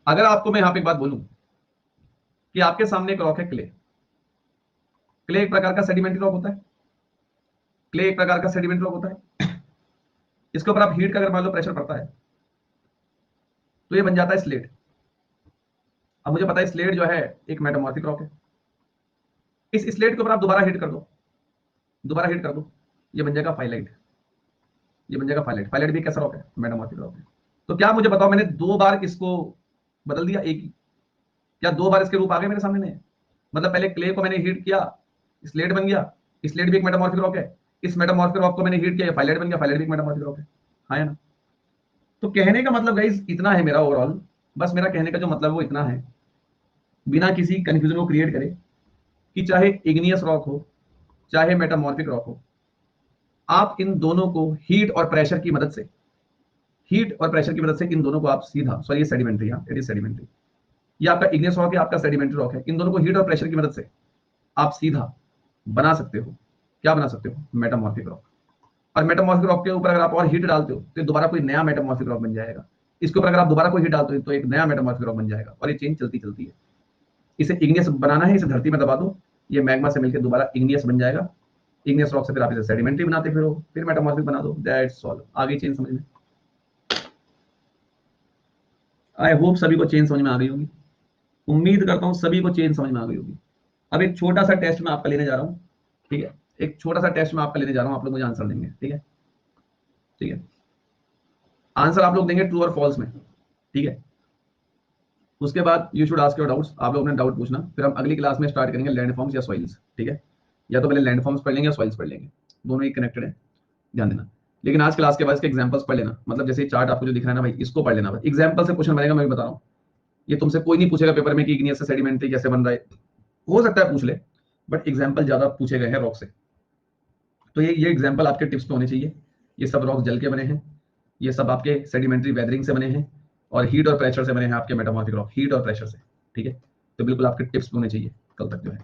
अगर आपको मैं यहां पे एक बात बोलूं कि आपके सामने एक रॉक है, क्ले। क्ले एक प्रकार का सेडिमेंट्री रॉक होता है, क्ले एक प्रकार का सेडिमेंट्री रॉक होता है, इसके ऊपर आप हीट का अगर मान लो प्रेशर पड़ता है तो ये बन जाता है स्लेट। अब मुझे पता है स्लेट जो है एक मेटामॉर्फिक रॉक है। इस स्लेट के ऊपर आप दोबारा हीट कर दो, दोबारा हीट कर दो, ये बन जाएगा फाइलाइट। ये बन जाएगा फाइलाइट। फाइलाइट भी कैसा रॉक है? मेटामॉर्फिक रॉक है। तो क्या मुझे बताओ, मैंने 2 बार इसको बदल दिया एक ही, क्या 2 बार इसके रूप आ गए मेरे सामने? नहीं। मतलब पहले क्ले को मैंने हीट किया, स्लेट बन गया। स्लेट भी एक मेटामॉर्फिक रॉक है। इस मेटामॉर्फिक रॉक को मैंने हीट किया, फाइलाइट बन गया। फाइलाइट भी एक मेटामॉर्फिक रॉक है। हाँ या ना? तो कहने का मतलब गाइस इतना है मेरा ओवरऑल, बस मेरा कहने का जो मतलब है वो इतना है, बिना किसी कंफ्यूजन को क्रिएट करे, कि चाहे इग्नियस रॉक हो चाहे मेटामॉर्फिक रॉक हो, आप इन दोनों को हीट और प्रेशर की मदद से, हीट और प्रेशर की मदद से इन दोनों को आप सीधा, सॉरी ये सेडिमेंट्री, हाँ इट इज सेडिमेंट्री, ये आपका इग्नियस रॉक है, आपका सेडिमेंट्री रॉक है, इन दोनों को हीट और प्रेशर की मदद से आप सीधा बना सकते हो। क्या बना सकते हो? Metamorphic rock. और मेटामॉर्फिक रॉक के ऊपर अगर आप और हीट डालते हो तो दोबारा कोई नया मेटामॉर्फिक रॉक बन जाएगा। इसके ऊपर अगर आप दोबारा कोई हीट डालते हो तो एक नया मेटामॉर्फिक रॉक बन जाएगा, और ये चेन चलती चलती है। इसे इग्नियस बनाना है, इसे धरती में दबा दो, ये मैग्मा से मिलकर दोबारा इग्नियस बन जाएगा। इग्नियस रॉक से फिर आप इसे सेडिमेंट्री बनाते फिर मेटामॉर्फिक बना दो, दैट्स ऑल। आगे चेन समझ में? आई होप सभी को चेन समझ में आ गई होगी। उम्मीद करता हूं सभी को चेन समझ में आ गई होगी। अब एक छोटा सा टेस्ट मैं आपका लेने जा रहा हूं, ठीक है? एक छोटा सा टेस्ट मैं आपका लेने जा रहा हूं, आप लोग मुझे आंसर देंगे, ठीक है? ठीक है, आंसर आप लोग देंगे ट्रू और फॉल्स में, ठीक है? उसके बाद you should ask your doubts, आप लोग अपने डाउट पूछना, फिर हम अगली क्लास में स्टार्ट करेंगे लैंडफॉर्म्स या सॉइल्स, ठीक है? या तो पहले लैंडफॉर्म्स पढ़ लेंगे या सॉइल्स पढ़ लेंगे, दोनों ही कनेक्टेड है, ध्यान देना। लेकिन आज क्लास के बाद इसके एग्जांपल्स पढ़ लेना, मतलब जैसे चार्ट आपको जो दिख रहा है ना भाई, इसको पढ़ लेना, बस एग्जांपल से क्वेश्चन बनेगा, मैं भी बता रहा हूं। ये तुमसे कोई नहीं पूछेगा पेपर में कि इग्नियस से सेडिमेंट्री कैसे बन रहा है, हो सकता है पूछ ले, बट एग्जांपल ज्यादा पूछे गए हैं रॉक से। तो ये एग्जांपल आपके टिप्स पे होने चाहिए। ये सब रॉक जल के बने हैं, ये सब आपके सेडिमेंट्री वेदरिंग से बने हैं, और हीट और प्रेशर से बने हैं आपके मेटामॉर्फिक रॉक, हीट और प्रेशर से, ठीक है? तो बिल्कुल आपके टिप्स पे होने चाहिए कल तक जो है,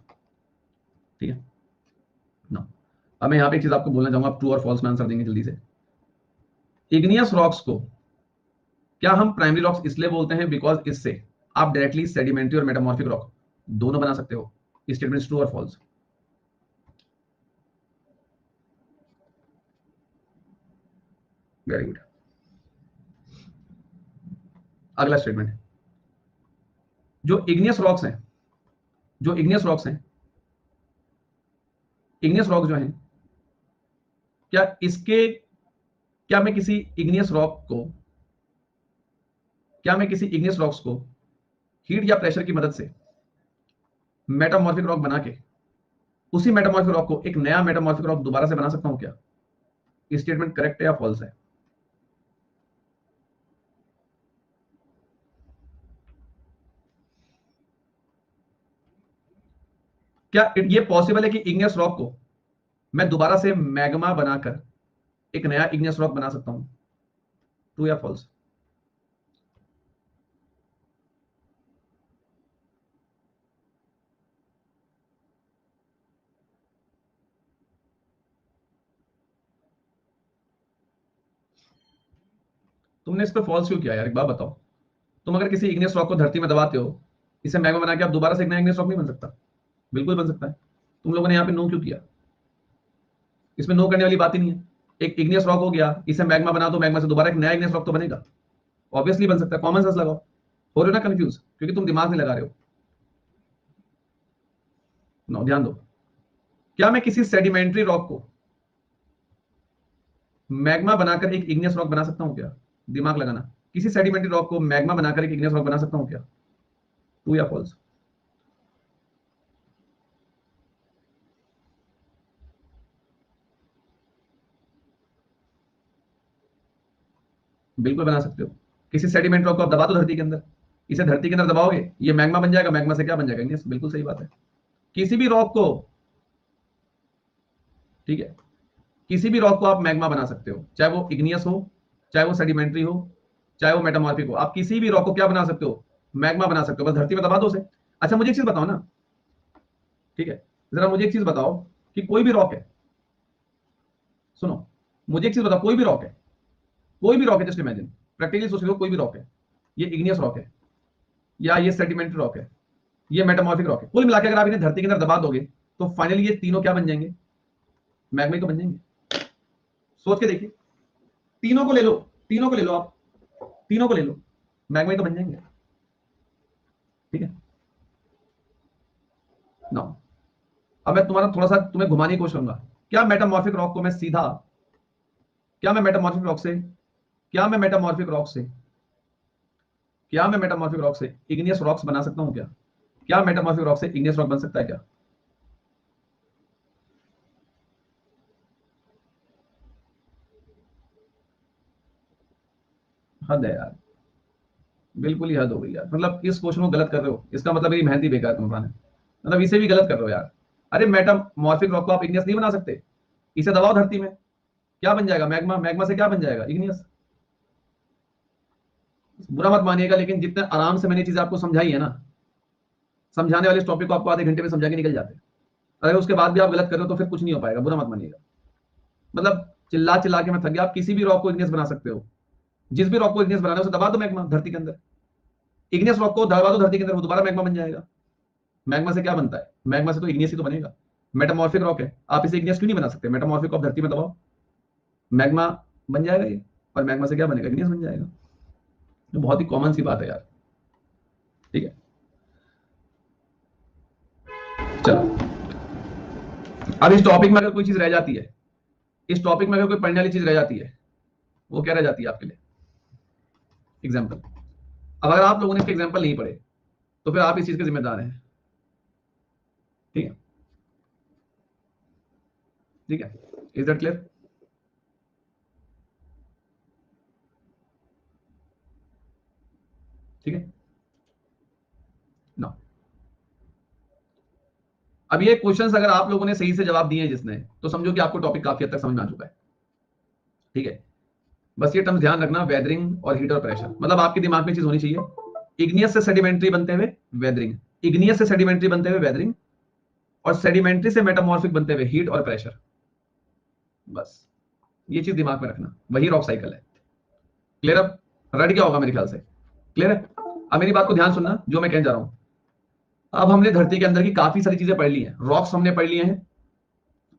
ठीक है ना? अब मैं यहाँ पे एक चीज आपको बोलना चाहूंगा, आप ट्रू और फॉल्स में आंसर देंगे जल्दी से। इग्नियस रॉक्स को क्या हम प्राइमरी रॉक्स इसलिए बोलते हैं बिकॉज इससे आप डायरेक्टली सेडिमेंट्री और मेटामॉर्फिक रॉक दोनों बना सकते हो। स्टेटमेंट ट्रू और फॉल्स? Very good. अगला स्टेटमेंट, जो इग्नियस रॉक्स हैं, जो इग्नियस रॉक्स हैं, इग्नियस रॉक जो हैं, क्या इसके, क्या मैं किसी इग्नियस रॉक को, क्या मैं किसी इग्नियस रॉक्स को हीट या प्रेशर की मदद से मेटामॉर्फिक रॉक बना के उसी मेटामॉर्फिक रॉक को एक नया मेटामॉर्फिक रॉक दोबारा से बना सकता हूं क्या? स्टेटमेंट करेक्ट है या फॉल्स है? क्या ये पॉसिबल है कि इग्नियस रॉक को मैं दोबारा से मैग्मा बनाकर एक नया इग्नियस रॉक बना सकता हूं? ट्रू या फॉल्स? तुमने इस पे फॉल्स क्यों किया यार, एक बात बताओ। तुम अगर किसी इग्नियस रॉक को धरती में दबाते हो, इसे मैग्मा बना के आप दोबारा से एक नया इग्नियस रॉक नहीं बन सकता? बिल्कुल बन सकता है। तुम लोगों ने यहाँ पे नो क्यों किया? इसमें नो करने वाली बात ही नहीं है। एक इग्नियस रॉक हो गया, इसे मैग्मा बना दो, मैग्मा से दोबारा एक नया इग्नियस रॉक तो बनेगा, ऑब्वियसली बन सकता है। कॉमन सेंस लगाओ। हो रहे हो ना कंफ्यूज, क्योंकि तुम दिमाग नहीं लगा रहे हो। नो, ध्यान दो। क्या मैं किसी सेडिमेंट्री रॉक को मैग्मा बनाकर एक इग्नियस रॉक बना सकता हूं क्या? दिमाग लगाना। किसी सेडिमेंट्री रॉक को मैग्मा बनाकर एक इग्नियस रॉक बना सकता हूं क्या? ट्रू या फॉल्स? बिल्कुल बना सकते हो। किसी सेडिमेंट रॉक को आप दबा दो धरती के अंदर, इसे धरती के अंदर दबाओगे, ये मैग्मा बन जाएगा, मैग्मा से क्या बन जाएगा? इग्नियस। बिल्कुल सही बात है। किसी भी रॉक को, ठीक है, किसी भी रॉक को आप मैग्मा बना सकते हो, चाहे वो इग्नियस हो, चाहे वो सेडिमेंट्री हो, चाहे वो मेटामॉर्फिक हो। आप किसी भी रॉक को क्या बना सकते हो? मैग्मा बना सकते हो, बस धरती में दबा दो उसे। अच्छा मुझे एक चीज बताओ ना, ठीक है, जरा मुझे एक चीज बताओ कि कोई भी रॉक है, सुनो, मुझे एक चीज बताओ, कोई भी रॉक है, कोई भी रॉक है, जस्ट इमेजिन, प्रैक्टिकली सोच लो, कोई भी रॉक है, ये इग्नियस रॉक है या ये सेडिमेंट्री रॉक है, ये मेटामॉर्फिक रॉक है, कुल मिलाकर अगर आप इन्हें धरती के अंदर दबा दोगे तो फाइनली ये तीनों क्या बन जाएंगे? मैग्मा ही तो बन जाएंगे। सोच के देखिए, तीनों को ले लो, तीनों को ले लो, आप तीनों को ले लो, मैग्मा तो बन जाएंगे। ठीक है ना। अब मैं तुम्हारा थोड़ा सा तुम्हें घुमाने की कोशिश करूंगा। क्या मेटामॉर्फिक रॉक को मैं सीधा, क्या मैं मेटामॉर्फिक रॉक से, क्या मैं मेटामॉर्फिक रॉक से, क्या मैं मेटामॉर्फिक रॉक से इग्नियस रॉक्स बना सकता हूं क्या? क्या मेटामॉर्फिक रॉक से इग्नियस रॉक बन सकता है क्या? हद है यार, बिल्कुल ही हद हो गई यार। मतलब इस क्वेश्चन को गलत कर रहे हो, इसका मतलब मेरी मेहनत ही बेकार तुम्हारा है। मतलब इसे भी गलत कर रहे हो यार। अरे मेटामॉर्फिक रॉक को आप इग्नियस नहीं बना सकते? इसे दबाओ धरती में, क्या बन जाएगा? मैग्मा। मैग्मा से क्या बन जाएगा? इग्नियस। बुरा मत मानिएगा, लेकिन जितने आराम से मैंने चीजें आपको समझाई है ना, समझाने वाले इस टॉपिक को आपको आधे घंटे में समझा के निकल जाते हैं। अगर उसके बाद भी आप गलत कर रहे हो तो फिर कुछ नहीं हो पाएगा, बुरा मत मानिएगा। मतलब चिल्ला चिल्ला के मैं थक गया। आप किसी भी रॉक को इग्नियस बना सकते हो, जिस भी रॉक को इग्नियस बनाना है उसे दबा दो मैग्मा धरती के अंदर। इग्नियस रॉक को दबा दो धरती के अंदर, वो दोबारा मैग्मा बन जाएगा। मैग्मा से क्या बनता है? मैग्मा से तो इग्नियस ही तो बनेगा। मेटामॉर्फिक रॉक है, आप इसे इग्नियस क्यों नहीं बना सकते? मेटामॉर्फिक को आप धरती में दबाओ, मैग्मा बन जाएगा ये। और मैग्मा से क्या बनेगा? इग्नियस बन जाएगा। तो बहुत ही कॉमन सी बात है यार। ठीक है, चलो। अब इस टॉपिक में अगर कोई चीज रह जाती है, इस टॉपिक में अगर कोई पढ़ने वाली चीज रह जाती है, वो क्या रह जाती है आपके लिए? एग्जाम्पल। अब अगर आप लोगों ने इसके एग्जाम्पल नहीं पढ़े तो फिर आप इस चीज के जिम्मेदार हैं। ठीक है, ठीक है, इज दैट क्लियर? ठीक है ना। अब ये क्वेश्चंस अगर आप लोगों ने सही से जवाब दिए हैं जिसने, तो समझो कि आपको टॉपिक काफी हद तक समझ में आ चुका है। ठीक है, बस ये टर्म्स ध्यान रखना, वेदरिंग और हीट और प्रेशर। मतलब आपके दिमाग में चीज होनी चाहिए, इग्नियस से सेडिमेंट्री बनते हुए वेदरिंग, इग्नियस से सेडिमेंट्री बनते हुए वेदरिंग, और सेडिमेंट्री से मेटामॉर्फिक बनते हुए हीट और प्रेशर। बस ये चीज दिमाग में रखना, वही रॉक साइकिल है। क्लियर? अब रट गया होगा मेरे ख्याल से। क्लियर है? अब मेरी बात को ध्यान सुनना जो मैं कहने जा रहा हूं। अब हमने धरती के अंदर की काफी सारी चीजें पढ़ ली हैं। रॉक्स हमने पढ़ लिए हैं,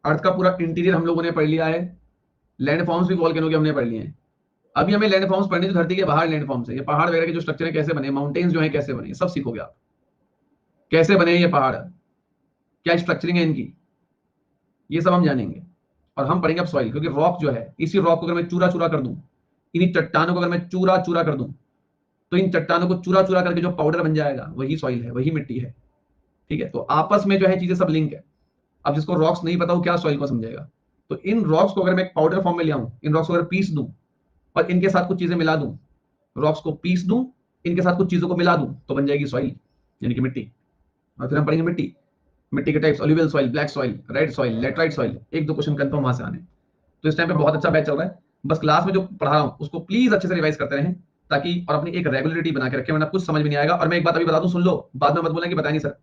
अर्थ का पूरा इंटीरियर हम लोगों ने पढ़ लिया है, लैंड फॉर्म्स भी वॉल्केनो के हमने पढ़ लिए हैं। अभी हमें लैंड फॉर्म्स पढ़ने, जो धरती के बाहर लैंड फॉर्म्स है, ये पहाड़ वगैरह के जो स्ट्रक्चर है कैसे बने, माउंटेन्स जो है कैसे बने, सब सीखोगे आप। कैसे बने ये पहाड़, क्या स्ट्रक्चरिंग है इनकी, ये सब हम जानेंगे। और हम पढ़ेंगे अब सॉइल, क्योंकि रॉक जो है, इसी रॉक को अगर मैं चूरा चूरा कर दूं, इन्हीं चट्टानों को अगर मैं चूरा चूरा कर दूं, तो इन चट्टानों को चूरा चूरा करके जो पाउडर बन जाएगा वही सॉइल है, वही मिट्टी है। ठीक है, तो आपस में जो है चीजें सब लिंक है। अब जिसको रॉक्स नहीं पता वो क्या सॉइल को समझेगा? तो इन रॉक्स को अगर मैं एक पाउडर फॉर्म में ले आऊं, इन रॉक्स को अगर पीस दूं और इनके साथ कुछ चीजें मिला दूं, रॉक्स को पीस दूं, इनके साथ कुछ चीजों को मिला दूं, तो बन जाएगी सॉइल, यानी कि मिट्टी। और फिर हम पढ़ेंगे मिट्टी, मिट्टी के types, alluvial soil, black soil, red soil, laterite soil. एक दो क्वेश्चन कंफर्म वहां से आने। तो इस टाइम पे बहुत अच्छा बैच चल रहा है। बस क्लास में जो पढ़ा रहा हूं उसको प्लीज अच्छे से रिवाइज करते रहें, ताकि और अपनी एक रेगुलरिटी बना के रखें, वरना कुछ समझ में नहीं आएगा। और मैं एक बात अभी बता दूं, सुन लो, बाद में मत बोलें कि बताया नहीं सर।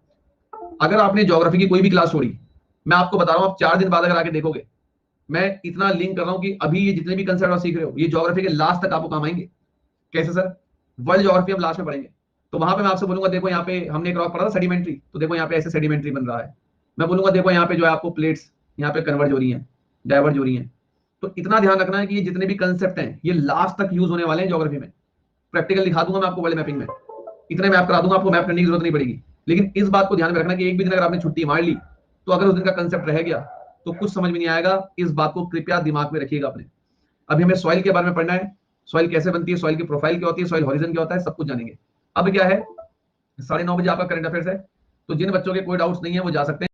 अगर आपने ज्योग्राफी की कोई भी क्लास छोड़ी, मैं आपको बता रहा हूं, आप 4 दिन बाद अगर आके देखोगे, मैं इतना लिंक कर रहा हूं कि अभी ये जितने भी कंसेप्ट आप सीख रहे हो, ये ज्योग्राफी के लास्ट तक आपको काम आएंगे। कैसे सर? वर्ल्ड ज्योग्राफी हम लास्ट में पढ़ेंगे, तो वहां पे मैं आपसे बोलूंगा देखो यहाँ पे हमने एक रॉक पढ़ा था सेडिमेंट्री, तो देखो यहाँ पे ऐसे सेडिमेंट्री बन रहा है। मैं बोलूंगा देखो यहाँ पे जो है आपको प्लेट्स यहाँ पे कन्वर्ज हो रही हैं, डाइवर्ज हो रही हैं। तो इतना ध्यान रखना है कि ये जितने भी कंसेप्ट हैं ये लास्ट तक यूज होने वाले हैं ज्योग्राफी में। प्रैक्टिकल दिखा दूंगा मैं आपको वर्ल्ड मैपिंग में, इतने मैप करा दूंगा, आपको मैप करने की जरूरत नहीं पड़ेगी। लेकिन इस बात को ध्यान में रखना कि एक भी दिन अगर आपने छुट्टी मार ली, तो अगर उस दिन का कंसेप्ट रह गया तो कुछ समझ में नहीं आएगा। इस बात को कृपया दिमाग में रखिएगा अपने। अभी हमें सॉइल के बारे में पढ़ना है, सॉइल कैसे बनती है, सॉइल की प्रोफाइल क्या होती है, सॉइल हॉरिजन क्या होता है, सब कुछ जानेंगे। अब क्या है, 9:30 बजे आपका करंट अफेयर्स है, तो जिन बच्चों के कोई डाउट्स नहीं है वो जा सकते हैं।